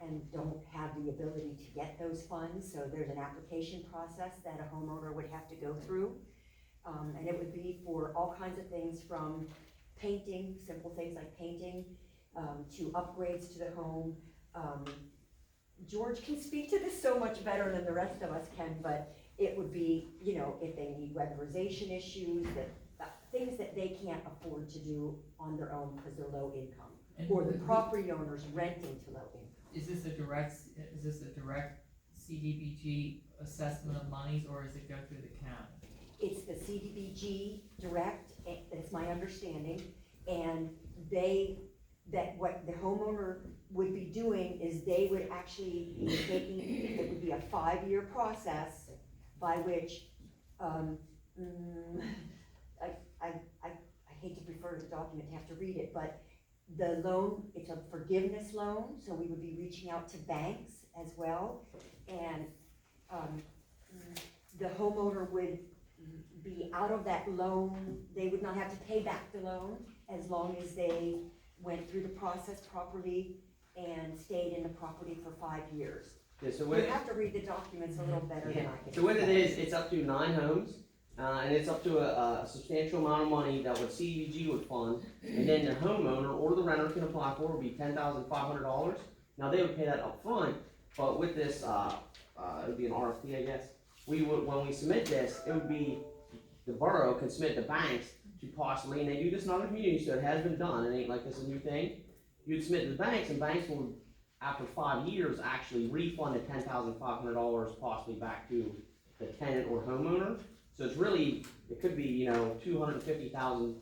and don't have the ability to get those funds. So there's an application process that a homeowner would have to go through. And it would be for all kinds of things from painting, simple things like painting, to upgrades to the home. George can speak to this so much better than the rest of us can, but it would be, you know, if they need weatherization issues, things that they can't afford to do on their own because they're low income. Or the property owners renting to low income. Is this a direct CDBG assessment of monies, or does it go through the county? It's the CDBG direct, that's my understanding, and what the homeowner would be doing is they would actually be taking, it would be a 5-year process by which, I hate to refer to the document, you have to read it, but the loan, it's a forgiveness loan, so we would be reaching out to banks as well, and the homeowner would be out of that loan. They would not have to pay back the loan as long as they went through the process properly and stayed in the property for 5 years. Yeah, so You have to read the documents a little better than I can. So what it is, it's up to 9 homes, and it's up to a substantial amount of money that what CDBG would fund, and then the homeowner or the renter can apply for would be $10,500. Now they would pay that up front, but with this, it would be an RFP, I guess. When we submit this, it would be the borough can submit to banks to possibly, and they do this in other communities, so it has been done. It ain't like this is a new thing. You'd submit to the banks, and banks will, after 5 years, actually refund the $10,500 possibly back to the tenant or homeowner. So it's really, it could be, you know, $250,000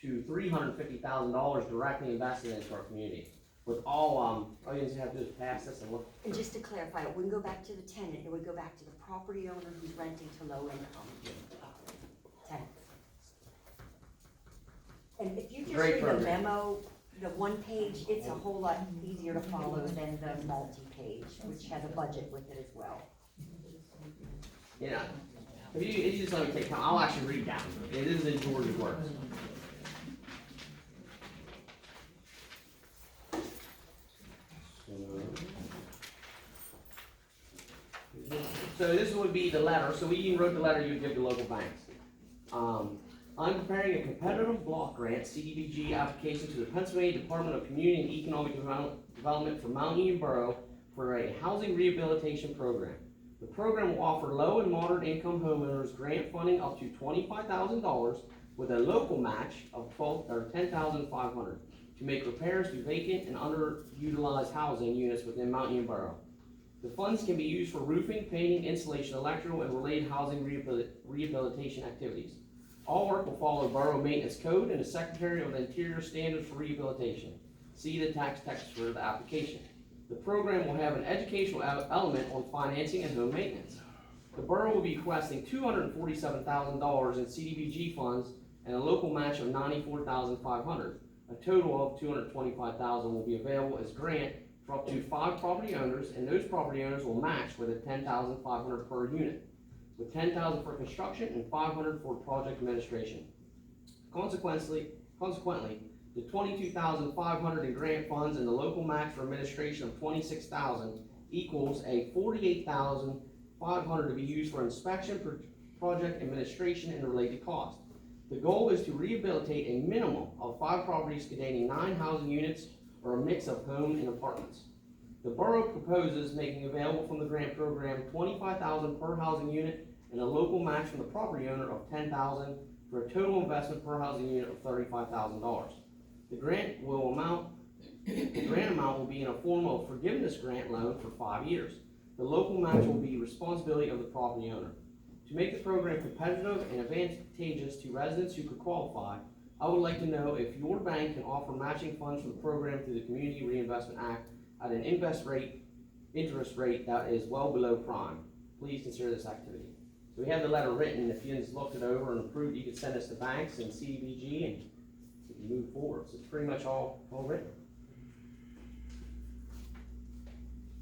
to $350,000 directly invested into our community. with all you just have to do is pass this and look. And just to clarify, it wouldn't go back to the tenant, it would go back to the property owner who's renting to low-income tenants. And if you just Great read the program. memo, the one page, it's a whole lot easier to follow than the multi-page, which has a budget with it as well. Yeah. If you just let me take time, I'll actually read down. It is in George's words. So this would be the letter. So we even wrote the letter you would give to local banks. I'm preparing a competitive block grant CDBG application to the Pennsylvania Department of Community and Economic Development for Mount Union Borough for a housing rehabilitation program. The program will offer low and moderate income homeowners grant funding up to $25,000 with a local match of $10,500 to make repairs to vacant and underutilized housing units within Mount Union Borough. The funds can be used for roofing, painting, insulation, electrical, and related housing rehabilitation activities. All work will follow Borough Maintenance Code and the Secretary of the Interior Standards for Rehabilitation. See the text for the application. The program will have an educational element on financing and home maintenance. The borough will be requesting $247,000 in CDBG funds and a local match of $94,500. A total of $225,000 will be available as grant for up to 5 property owners, and those property owners will match with a $10,500 per unit, with $10,000 for construction and $500 for project administration. Consequently, the $22,500 in grant funds and the local match for administration of $26,000 equals a $48,500 to be used for inspection, project administration, and related costs. The goal is to rehabilitate a minimum of 5 properties containing 9 housing units or a mix of home and apartments. The borough proposes making available from the grant program $25,000 per housing unit and a local match from the property owner of $10,000 for a total investment per housing unit of $35,000. The grant amount will be in a form of forgiveness grant loan for 5 years. The local match will be responsibility of the property owner. To make the program competitive and advantageous to residents who could qualify, I would like to know if your bank can offer matching funds for the program through the Community Reinvestment Act at an interest rate that is well below prime. Please consider this activity. So we have the letter written. If you just looked it over and approved, you could send us to banks and CDBG and we can move forward. So it's pretty much all written.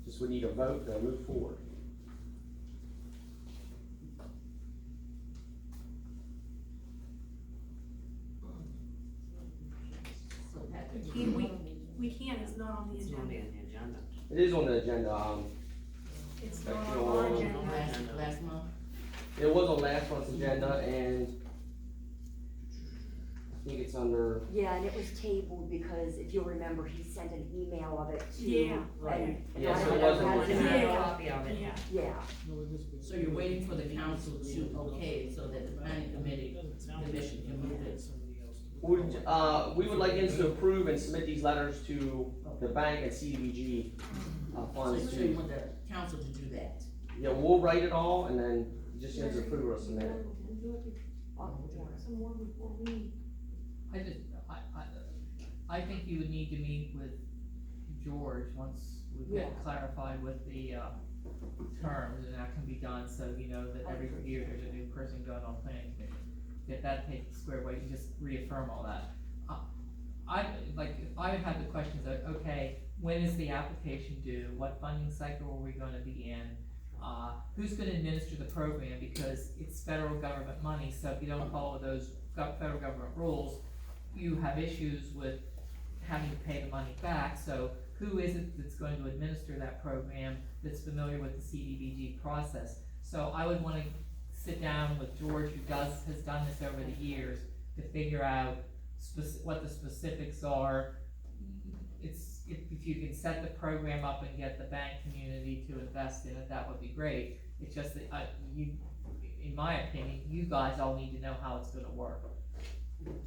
Just we need a vote to move forward. We can't, it's not on the agenda. It is on the agenda. It's not on our agenda. Last month? It was on last month's agenda, and I think it's under. Yeah, and it was tabled because if you'll remember, he sent an email of it to. Yeah. And Yeah, I so don't it know wasn't- how to- And I have a copy of it. Yeah. So you're waiting for the council to okay it so that the planning commission can move it? We would like you to approve and submit these letters to the bank and CDBG funds. So you want the council to do that? Yeah, we'll write it all and then just need to approve or submit it. Some more before we. I think you would need to meet with George once we get clarified with the, terms, and that can be done, so you know that every year there's a new person going on planning commission. Get that taken squared away, and just reaffirm all that. I have the questions of, okay, when is the application due? What funding cycle are we gonna be in? Who's gonna administer the program? Because it's federal government money, so if you don't follow those federal government rules, you have issues with having to pay the money back. So who is it that's going to administer that program that's familiar with the CDBG process? So I would wanna sit down with George, who has done this over the years, to figure out what the specifics are. If you can set the program up and get the bank community to invest in it, that would be great. It's just that in my opinion, you guys all need to know how it's gonna work.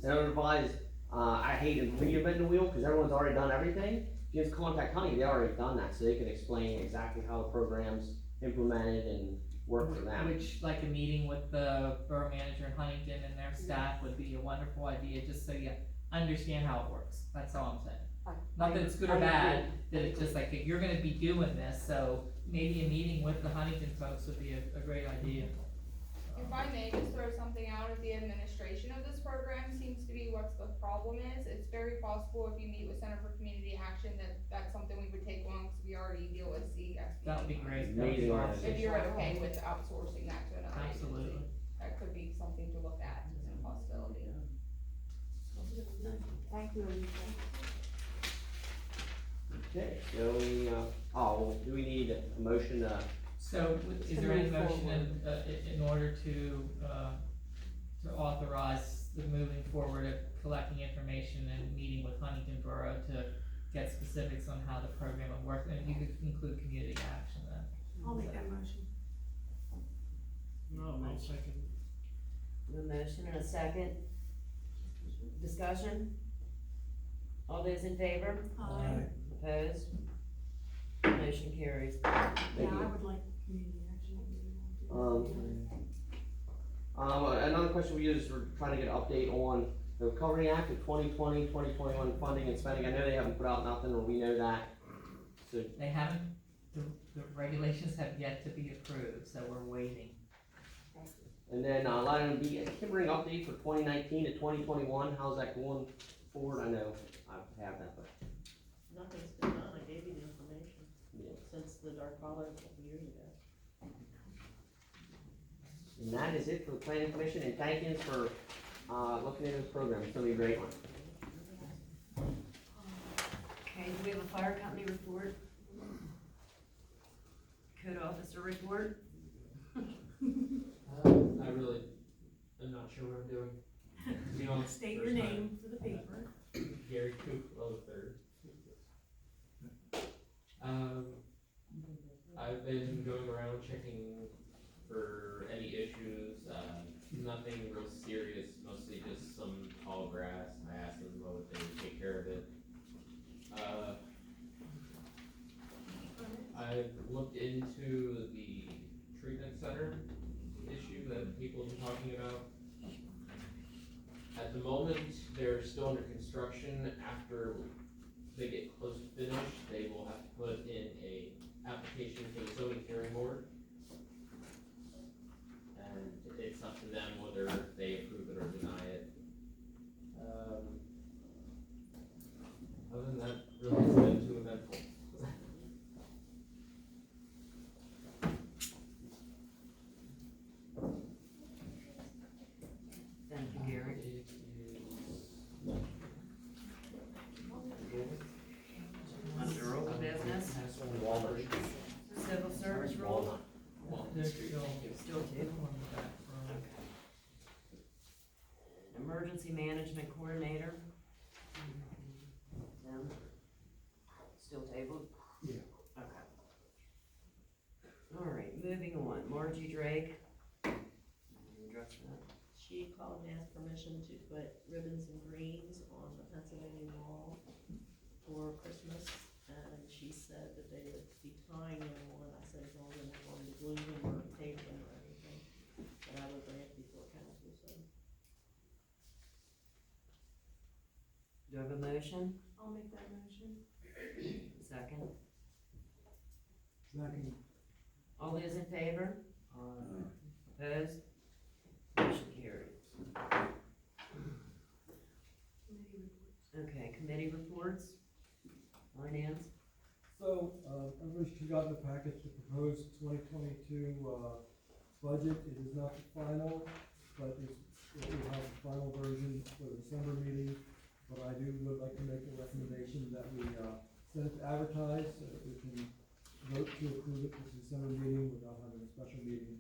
And I would advise, I hate reinventing the wheel because everyone's already done everything. If you just contact Honey, they already done that, so they can explain exactly how the program's implemented and work for them. Which, like a meeting with the borough manager in Huntington and their staff would be a wonderful idea, just so you understand how it works. That's all I'm saying. Not that it's good or bad, that it's just like, you're gonna be doing this, so maybe a meeting with the Huntington folks would be a great idea. If I may just throw something out, at the administration of this program seems to be what the problem is. It's very possible if you meet with Center for Community Action that that's something we would take on, because we already deal with CSP. That would be great. That would be awesome. If you're okay with outsourcing that to another agency. Absolutely. That could be something to look at as a possibility. Thank you, Alicia. Okay, so do we need a motion, So, is there any motion in order to authorize the moving forward of collecting information and meeting with Huntington Borough to get specifics on how the program will work, and you could include community action then? I'll make that motion. No, I'll second. A motion and a second. Discussion? All those in favor? Aye. Opposed? Motion carries. Yeah, I would like community action. Another question we use, we're trying to get an update on the Recovery Act of 2020, 2021 funding and spending. I know they haven't put out nothing, or we know that. So They haven't, the regulations have yet to be approved, so we're waiting. And then line B, can bring update for 2019 to 2021. How's that going forward? I know I have that, but Nothing's been done, I gave you the information, yeah. since the dark color a couple years ago. And that is it for the Planning Commission. And thank you for looking into this program. It's gonna be a great one. Okay, do we have a fire company report? Code officer report? I really am not sure what I'm doing. To be honest, State first your time. name for the paper. Gary Coop, III. I've been going around checking for any issues, nothing real serious, mostly just some tall grass. I asked them what they would take care of it. I've looked into the treatment center issue that people have been talking about. At the moment, they're still under construction. After they get close to finish, they will have to put in a application for the zoning hearing board. And it's up to them whether they approve it or deny it. Other than that, really it's been too eventful. Thank you, Gary. Under old business, civil service role, still two. Emergency management coordinator. Tim? Still tabled? Yeah. Okay. All right, moving on, Margie Drake. Address that. She called and asked permission to put ribbons and greens on the Pennsylvania wall for Christmas, and she said that they would be tying them on. I said, as long as they're going to glue them or tape them or anything, but I would bring it before council, so. Do I have a motion? I'll make that motion. Second? Second. All those in favor? Opposed? Motion carries. Okay, committee reports? Finance? So, everybody should have gotten the package, the proposed 2022 budget. It is not the final, but it will have the final version for the December meeting. But I would like to make a recommendation that we send it to advertise, so that we can vote to approve it for the December meeting without having a special meeting.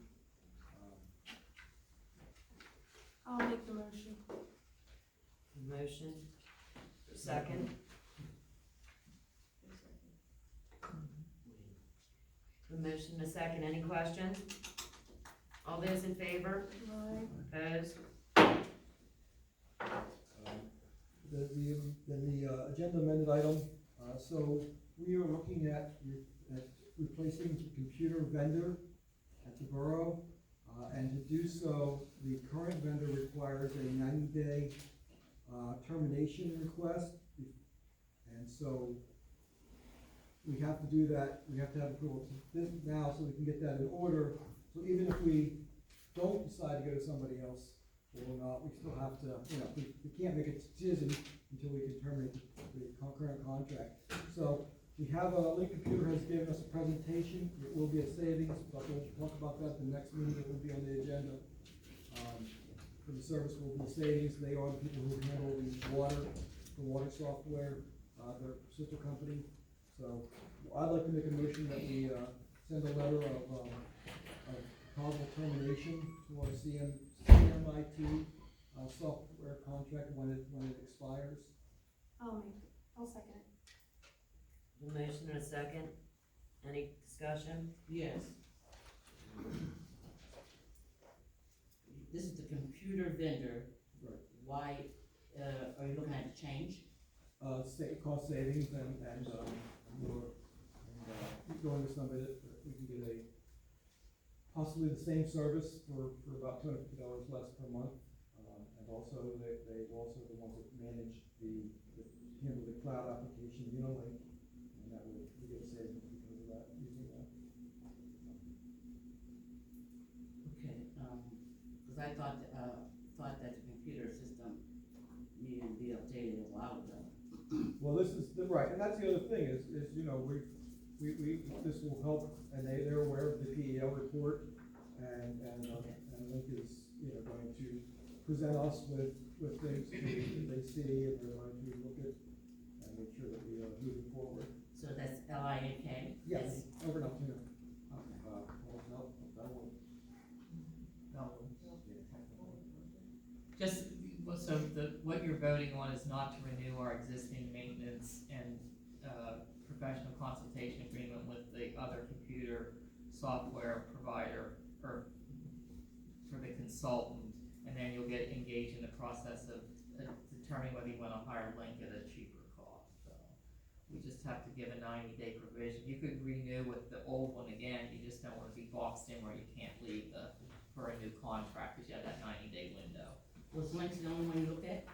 I'll make the motion. Motion? Second? A motion and a second, any questions? All those in favor? Opposed? The agenda amended item, so we are looking at replacing the computer vendor at the borough, and to do so, the current vendor requires a 90-day termination request, And so we have to do that, we have to have approval this now so we can get that in order. So even if we don't decide to go to somebody else or not, we still have to, we can't make a decision until we can terminate the current contract. So we have Link Computer has given us a presentation. It will be a savings, but we'll talk about that at the next meeting. It will be on the agenda. For the service will be savings. They are the people who handle the water software, their sister company. So I'd like to make a motion that we send a letter of possible termination to our CMIT software contract when it expires. I'll second it. A motion and a second. Any discussion? Yes. This is the computer vendor. Right. Why, are you looking at a change? Cost savings and going with somebody that we can get possibly the same service for about $250 less per month. And also they also the ones that manage handle the cloud application, Unilink, and that we get a savings because of that, using that. Okay, cause I thought that the computer system needed to be updated a while ago. Well, this is right, and that's the other thing is this will help, and they're aware of the PEL report, and Link is going to present us with things that they see, and they're going to look at and make sure that we are moving forward. So that's LINK? Yes, over and up here. Just, so what you're voting on is not to renew our existing maintenance and, professional consultation agreement with the other computer software provider, or for the consultant, and then you'll get engaged in the process of determining whether you wanna hire Link at a cheaper cost, so. We just have to give a 90-day provision. You could renew with the old one again, you just don't wanna be boxed in where you can't leave for a new contract, cause you have that 90-day window. Was Link the only one you looked at?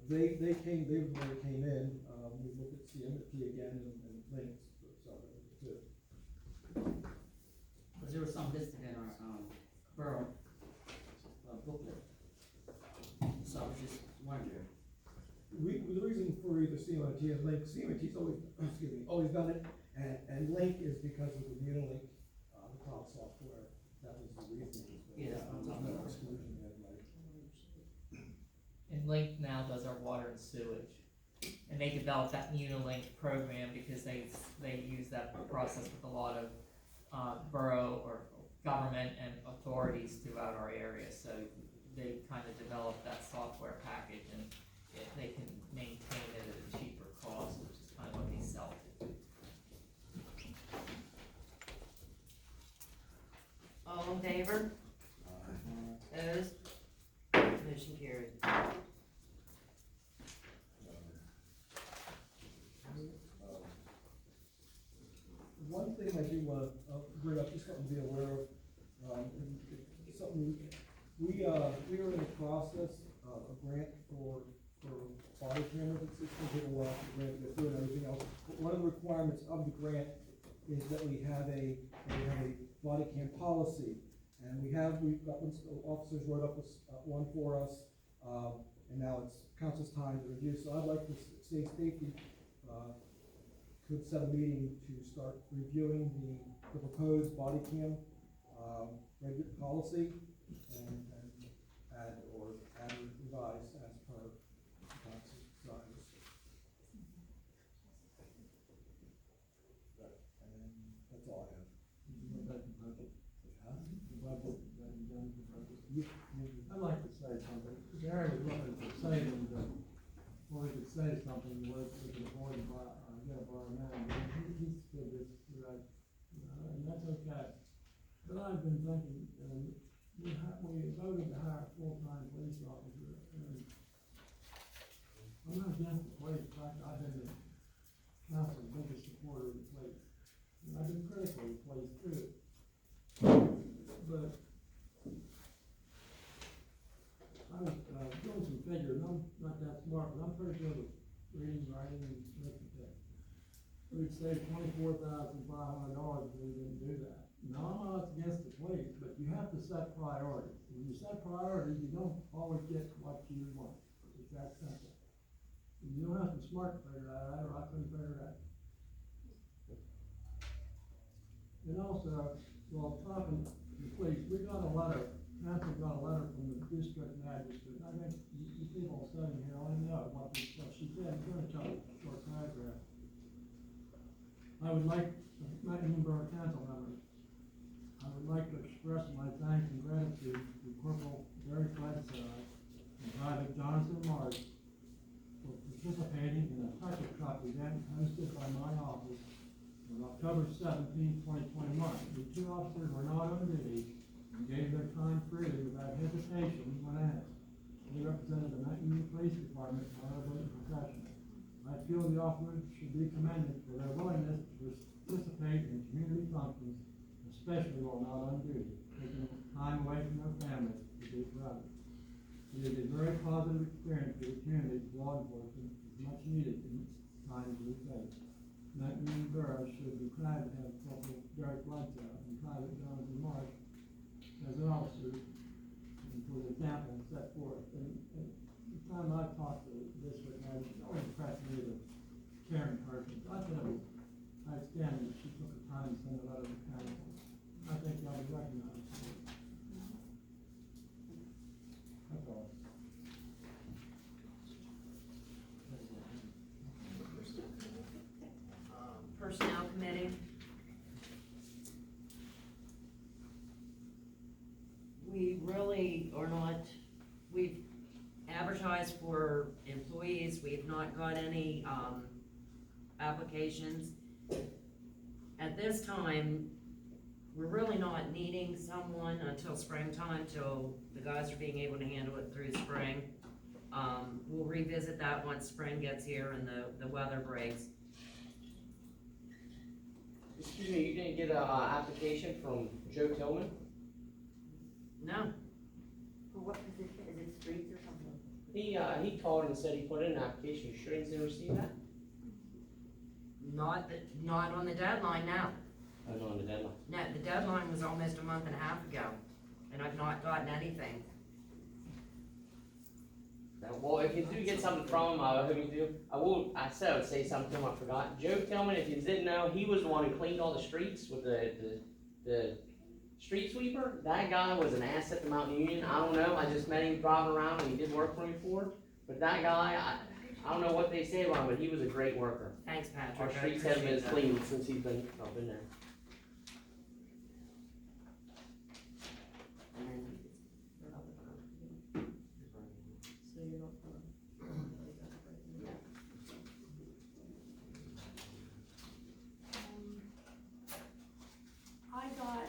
They were the one that came in, we looked at CMT again and Links, so that was good. Cause there was some listed in our, borough, booklet. So I was just wondering. The reason for either CMT and Link, CMT's always done it, and Link is because of the Unilink, the cloud software. That was the reason. Yeah, that's what I'm talking about. Exclusion had, And Link now does our water and sewage. And they developed that Unilink program because they use that process with a lot of borough or government and authorities throughout our area. So they kind of developed that software package, and they can maintain it at a cheaper cost, which is kind of what they sell to. All in favor? Opposed? Motion carried. One thing I do want to bring up, just something to be aware of, something, we are in the process of a grant for body cameras. It's going to take a while for the grant to get through and everything else. But one of the requirements of the grant is that we have a body cam policy. And we've got officers wrote up one for us, and now it's council's time to review. So I'd like to say safety could set a meeting to start reviewing the proposed body cam regular policy and add or revise as per council's desires. And that's all I have. I'd like to say something. Gary was looking for savings, well, we could say something, was we could avoid get a borough manager. He said this, right, and that's okay. But I've been thinking, we voted to hire a full-time police officer, and I'm not against the police. In fact, I've been the council's biggest supporter of the police. And I've been critical of the police too. But I was doing some figures, and I'm not that smart, but I'm pretty sure the reading, writing, and arithmetic. We'd save $24,500 if we didn't do that. Now, I'm not against the police, but you have to set priorities. When you set priorities, you don't always get what you want. It's that simple. And you don't have to smart to figure that out, or I couldn't figure it out. And also, while talking to the police, we got a letter, council got a letter from the district magistrate. I think you people sitting here only know what she said. I'm gonna tell you a short paragraph. I would like, member of council members, I would like to express my thanks and gratitude to Corporal Barry Flagside and Private Jonathan Marsh for participating in a Tucker Cup event hosted by my office on October 17, 2021. The two officers were not on duty and gave their time freely without hesitation when asked. They represented the Mountain Police Department honorably and professionally. I feel the officers should be commended for their willingness to participate in community functions, especially while not on duty, taking time away from their families to do for others. It is a very positive experience for the community. Law enforcement is much needed in times we face. Mountain Borough should be proud to have Corporal Derek Bledsoe and Private Jonathan Marsh as officers, and for the example set forth. And the time I've talked to this witness, she always impressed me as a caring person. I thought it was outstanding that she took the time to send a letter to council. I think y'all be recognized for it. That's all. Personnel committee. We really are not, we've advertised for employees, we've not got any, applications. At this time, we're really not needing someone until springtime, till the guys are being able to handle it through spring. We'll revisit that once spring gets here and the weather breaks. Excuse me, you didn't get a, application from Joe Tillman? No. For what position? Is it streets or something? He called and said he put in an application. You sure he didn't receive that? Not on the deadline now. I was on the deadline. No, the deadline was almost a month and a half ago, and I've not gotten anything. Well, if you do get something from him, I hope you do. I said I would say something to him, I forgot. Joe Tillman, if you didn't know, he was the one who cleaned all the streets with the street sweeper. That guy was an asset to Mountain Union. I don't know, I just met him driving around and he did work for me before. But that guy, I don't know what they say about him, but he was a great worker. Thanks, Patrick. Our I streets haven't been as appreciate clean since he's been there. So you're not gonna. I got,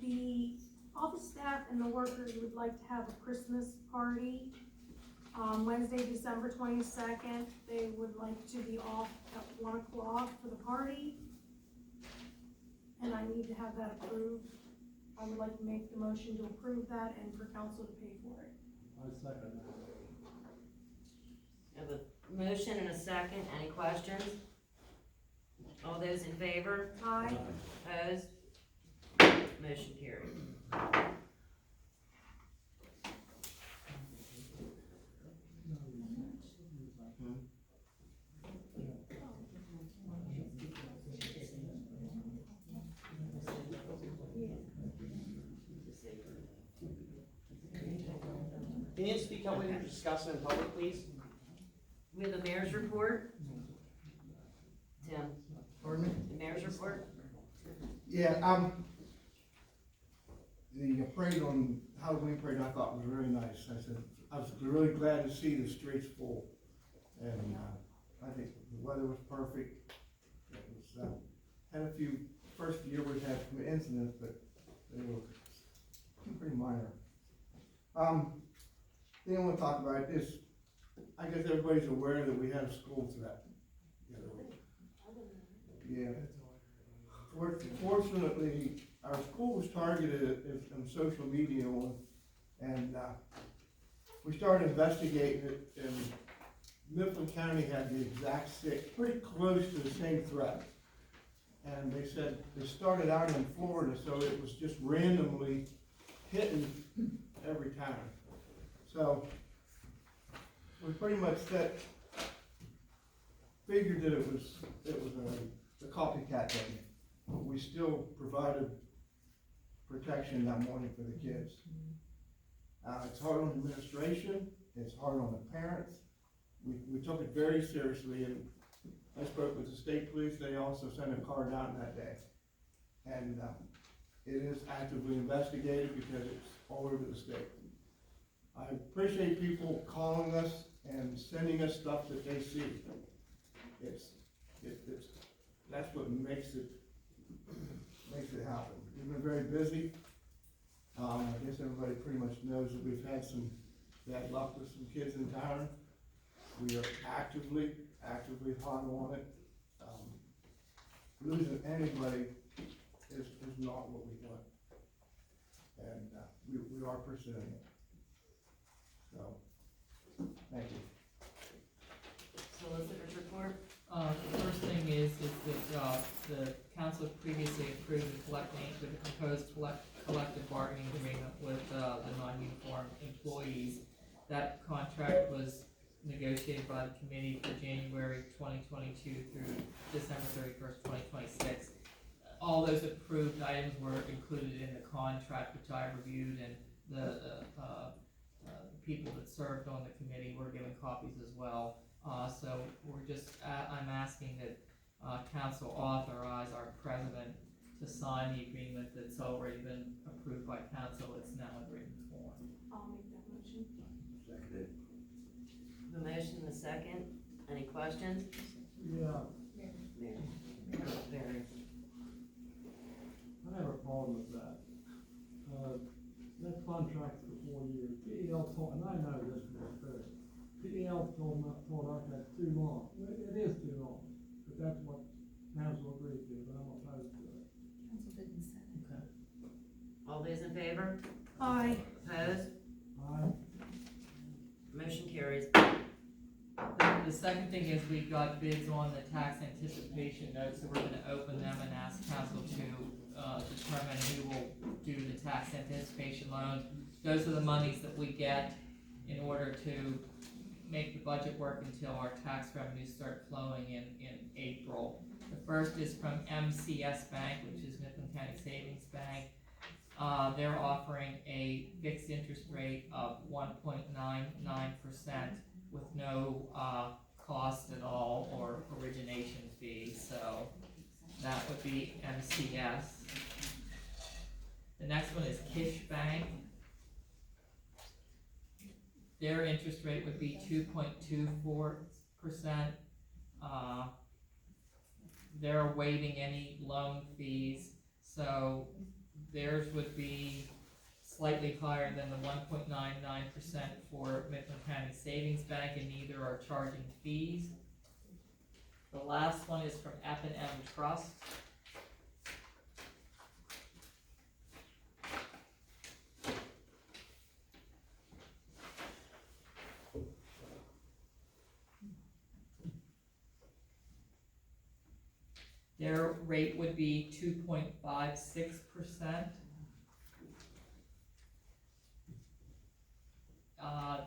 the office staff and the workers would like to have a Christmas party, Wednesday, December 22nd. They would like to be off at 1 o'clock for the party. And I need to have that approved. I would like to make the motion to approve that and for council to pay for it. I second that. I have a motion and a second. Any questions? All those in favor? Aye. Opposed? Motion carried. Can you speak up what you're discussing in public, please? We have the mayor's report. Tim, Pardon me? the mayor's report? Yeah, the parade on Halloween parade I thought was really nice. I was really glad to see the streets full. And, I think the weather was perfect. It was, had a few, first year we had some incidents, but they were pretty minor. Thing I want to talk about is, I guess everybody's aware that we had a school threat the other week. Yeah. Fortunately, our school was targeted on social media and we started investigating it, and Mifflin County had the exact pretty close to the same threat. And they said they started out in Florida, so it was just randomly hitting every town. So we pretty much figured that it was a copycat thing. But we still provided protection that morning for the kids. It's hard on administration, it's hard on the parents. We took it very seriously, and I spoke with the state police. They also sent a car down that day. And it is actively investigated because it's all over the state. I appreciate people calling us and sending us stuff that they see. That's what makes it happen. We've been very busy. I guess everybody pretty much knows that we've had some bad luck with some kids in town. We are actively hard on it. Losing anybody is not what we want. And we are pursuing it. So, thank you. Solicitor's report? The first thing is that, the council previously approved the proposed collective bargaining agreement with, the non-uniform employees. That contract was negotiated by the committee for January 2022 through December 31st, 2026. All those approved items were included in the contract, which I reviewed, and the people that served on the committee were given copies as well. So I'm asking that council authorize our president to sign the agreement that's already been approved by council. It's now in written form. I'll make that motion. Seconded. The motion, the second. Any questions? Yeah, Barry. I have a problem with that. That contract's for 4 years. PEL told, and I know this for a fact, PEL told us that's too long. It is too long, but that's what council agreed to, but I'm opposed to it. Council didn't say. Okay. All those in favor? Aye. Opposed? Aye. Motion carries. The second thing is we got bids on the tax anticipation notes, so we're gonna open them and ask council to determine who will do the tax anticipation loan. Those are the monies that we get in order to make the budget work until our tax revenues start flowing in April. The first is from MCS Bank, which is Mifflin County Savings Bank. They're offering a fixed interest rate of 1.99% with no cost at all or origination fee, so that would be MCS. The next one is Kish Bank. Their interest rate would be 2.24%. They're waiving any loan fees, so theirs would be slightly higher than the 1.99% for Mifflin County Savings Bank, and neither are charging fees. The last one is from F&M Trust. Their rate would be 2.56%.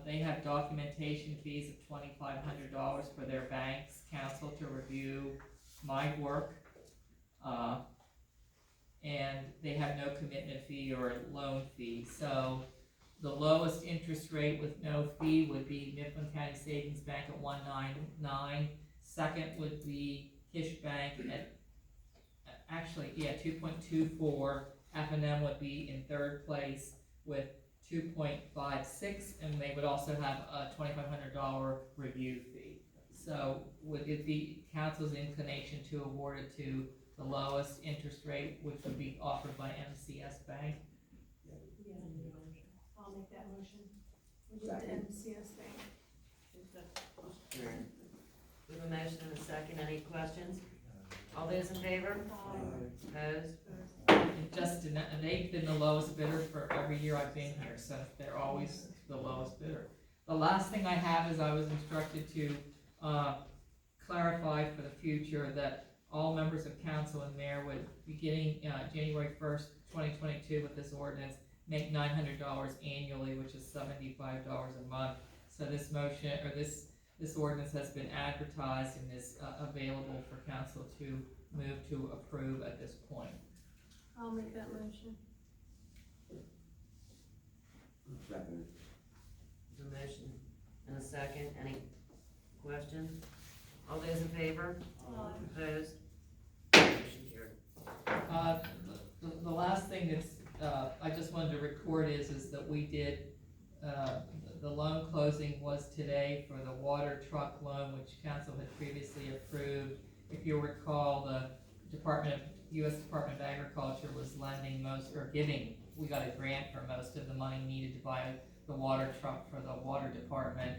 They have documentation fees of $2,500 for their bank's counsel to review my work. And they have no commitment fee or loan fee. So the lowest interest rate with no fee would be Mifflin County Savings Bank at 1.99. Second would be Kish Bank at 2.24. F&M would be in third place with 2.56, and they would also have a $2,500 review fee. So would it be council's inclination to award it to the lowest interest rate, which would be offered by MCS Bank? I'll make that motion. With the MCS thing. We have a motion and a second. Any questions? All those in favor? Opposed? And just and they've been the lowest bidder for every year I've been here, so they're always the lowest bidder. The last thing I have is I was instructed to clarify for the future that all members of council and mayor would, beginning, January 1st, 2022 with this ordinance, make $900 annually, which is $75 a month. So this motion, or this ordinance has been advertised and is available for council to move to approve at this point. I'll make that motion. Second. A motion and a second, any questions? All those in favor? Opposed? Motion carried. The last thing that's, I just wanted to record is that we did, the loan closing was today for the water truck loan, which council had previously approved. If you recall, the U.S. Department of Agriculture was lending most, or giving, we got a grant for most of the money needed to buy the water truck for the water department.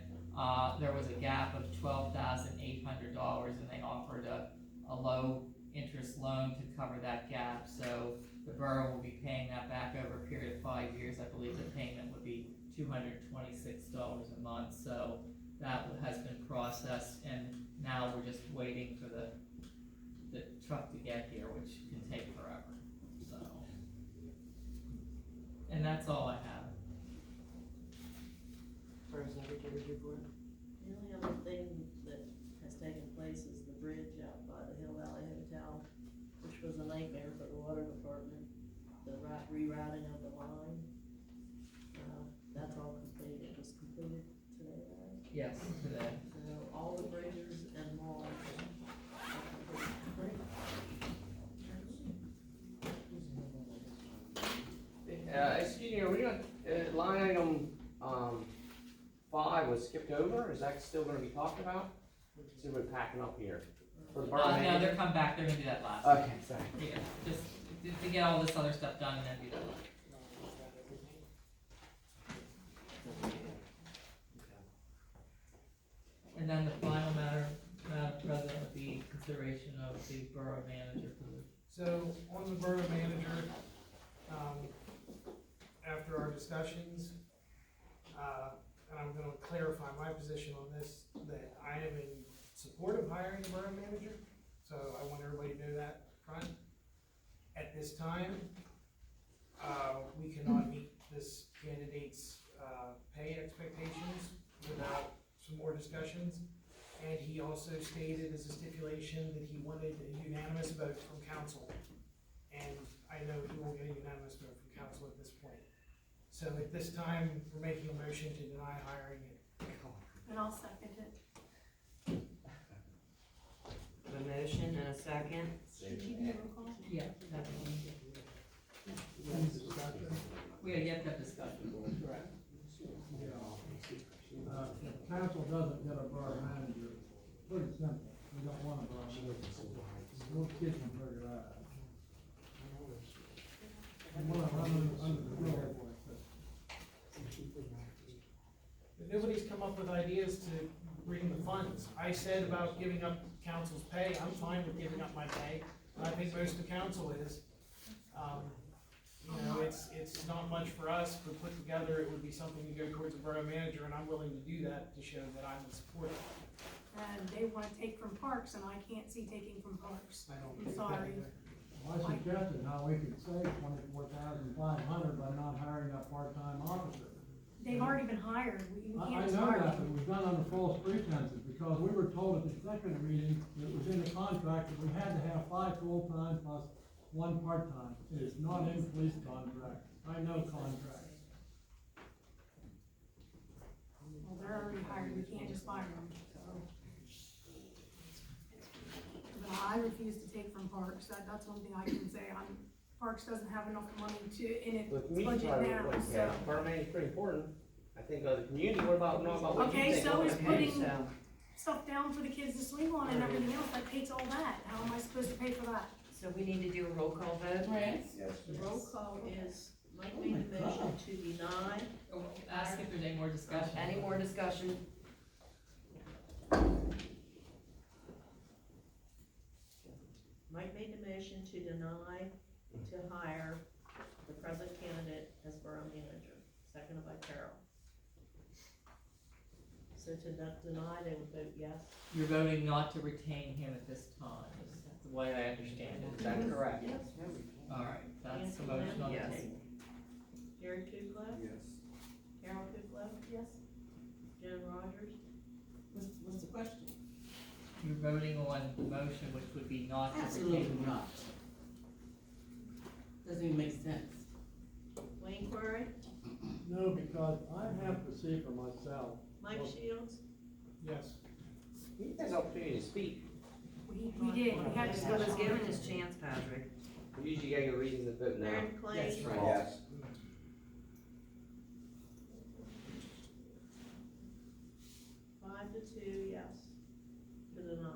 There was a gap of $12,800 and they offered a low interest loan to cover that gap. So the borough will be paying that back over a period of 5 years. I believe the payment would be $226 a month. So that has been processed and now we're just waiting for the truck to get here, which can take forever. So, and that's all I have. First, Secretary report. The only other thing that has taken place is the bridge out by the Hill Valley Hotel, which was a nightmare for the water department, the rerouting of the line. That's all completed, it was completed today, right? Yes, today. So all the bridges and malls are complete. Excuse me, are we gonna, line item, 5 was skipped over, is that still gonna be talked about? So we're packing up here. For the borough No, manager? they'll come back, they're gonna do that last. Okay, sorry. Yeah, just to get all this other stuff done and then do that last. And then the final matter, Madam President, would be consideration of the borough manager position. So, on the borough manager, after our discussions, and I'm gonna clarify my position on this, that I am in support of hiring a borough manager, so I want everybody to know that front. At this time, we cannot meet this candidate's, pay expectations without some more discussions. And he also stated as a stipulation that he wanted a unanimous vote from council. And I know he won't get a unanimous vote from council at this point. So at this time, we're making a motion to deny hiring it. And I'll second it. A motion and a second. Should you do a roll call? Yeah, definitely. We have yet to have discussion. Correct. If council doesn't get a borough manager, it's pretty simple. We don't want a borough manager. No kids can figure that out. We want to run under the grill. But nobody's come up with ideas to bring the funds. I said about giving up council's pay, I'm fine with giving up my pay, and I think most of council is. You know, it's not much for us, but put together, it would be something to go towards a borough manager, and I'm willing to do that to show that I'm a supporter. And they wanna take from parks, and I can't see taking from parks. I don't I'm think sorry. that- Well, I suggested how we could save $24,500 by not hiring a part-time officer. They've already been hired, you I can't just know hire that, but them. it was done under false pretenses, because we were told at the second meeting, that it was in the contract, that we had to have 5 full-time plus 1 part-time. It is not in police contract. I know contracts. Well, they're already hired, we can't just fire them, so. But I refuse to take from parks, that's one thing I can say, Parks doesn't have enough money in The its community budget part of now, it, like, so. borough manager's pretty important. I think, the community, what about what you Okay, think? so is Okay, putting so- stuff down for the kids to swing on and everything else, that takes all that, how am I supposed to pay for that? So we need to do a roll call vote? Yes. The roll call is, Mike made the motion to deny. Ask if there's any more discussion. Any more discussion? Mike made the motion to deny to hire the present candidate as borough manager, seconded by Carol. So to deny, they would vote yes. You're voting not to retain him at this time, is the way I understand it, is that correct? Yes. Alright, that's the motion on the Yes. table. Jerry Kukla? Yes. Carol Kukla? Yes. Jen Rogers? What's the question? You're voting on the motion, which would be not to Absolutely retain. not. Doesn't even make sense. Wayne Query? No, because I have to see for myself. Mike Shields? Yes. He has opportunity to speak. We did, we had He was discussion. given his chance, Patrick. We usually gotta get reasons to vote no. Aaron Clay? That's right. Yes. 5-2, yes. To deny.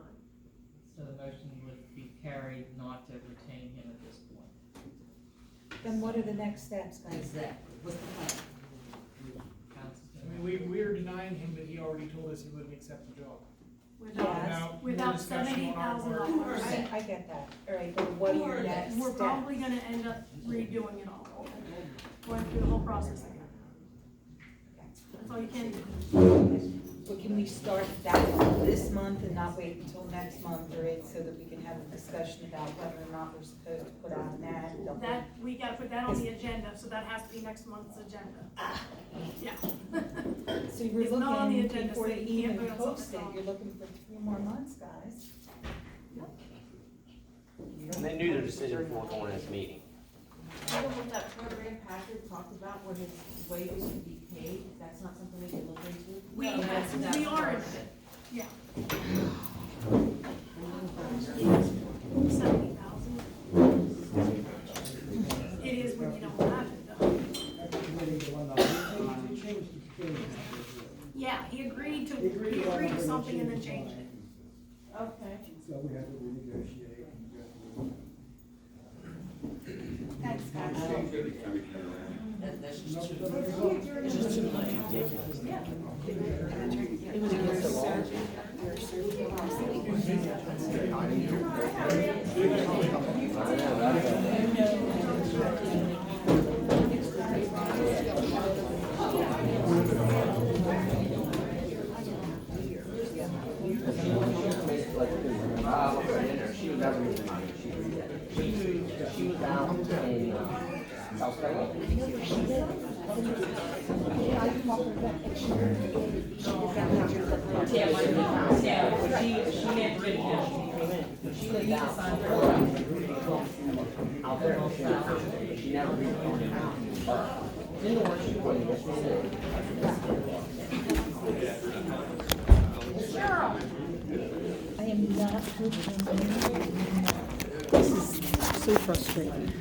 So the motion would be carried not to retain him at this point. Then what are the next steps, guys? Exactly. What's the plan? Council's I gonna- mean, we were denying him, but he already told us he wouldn't accept the job. Without More discussion on our part. $78,000. I get that, all right, but what are your next steps? We're probably gonna end up redoing it all, going through the whole process again. That's all you can do. But can we start that this month and not wait until next month, or so that we can have a discussion about whether or not we're supposed to put out an ad? That, we gotta put that on the agenda, so that has to be next month's agenda. Yeah. So you're It's not on the looking, agenda, before so they you can't even put it on post it, something you're looking for 3 more months, guys. And they knew their decision before going to this meeting. I don't know what that program Patrick talked about, where his wages should be paid, that's not something we can look into? We, No, that's we part are, of it. yeah. 70,000. It is when you don't have it, though. After committing to one dollar, he changed the thing. Yeah, he agreed to something and then changed it. Okay. So we had to renegotiate and go through. Thanks, guys. That's No, just too, but the result- it's just too ridiculous. It was your She was never moving money. She was down in South Carolina. Yeah, but she meant to, She lived down out there. She never moved on. In the work, she wouldn't get I am not. This is so frustrating.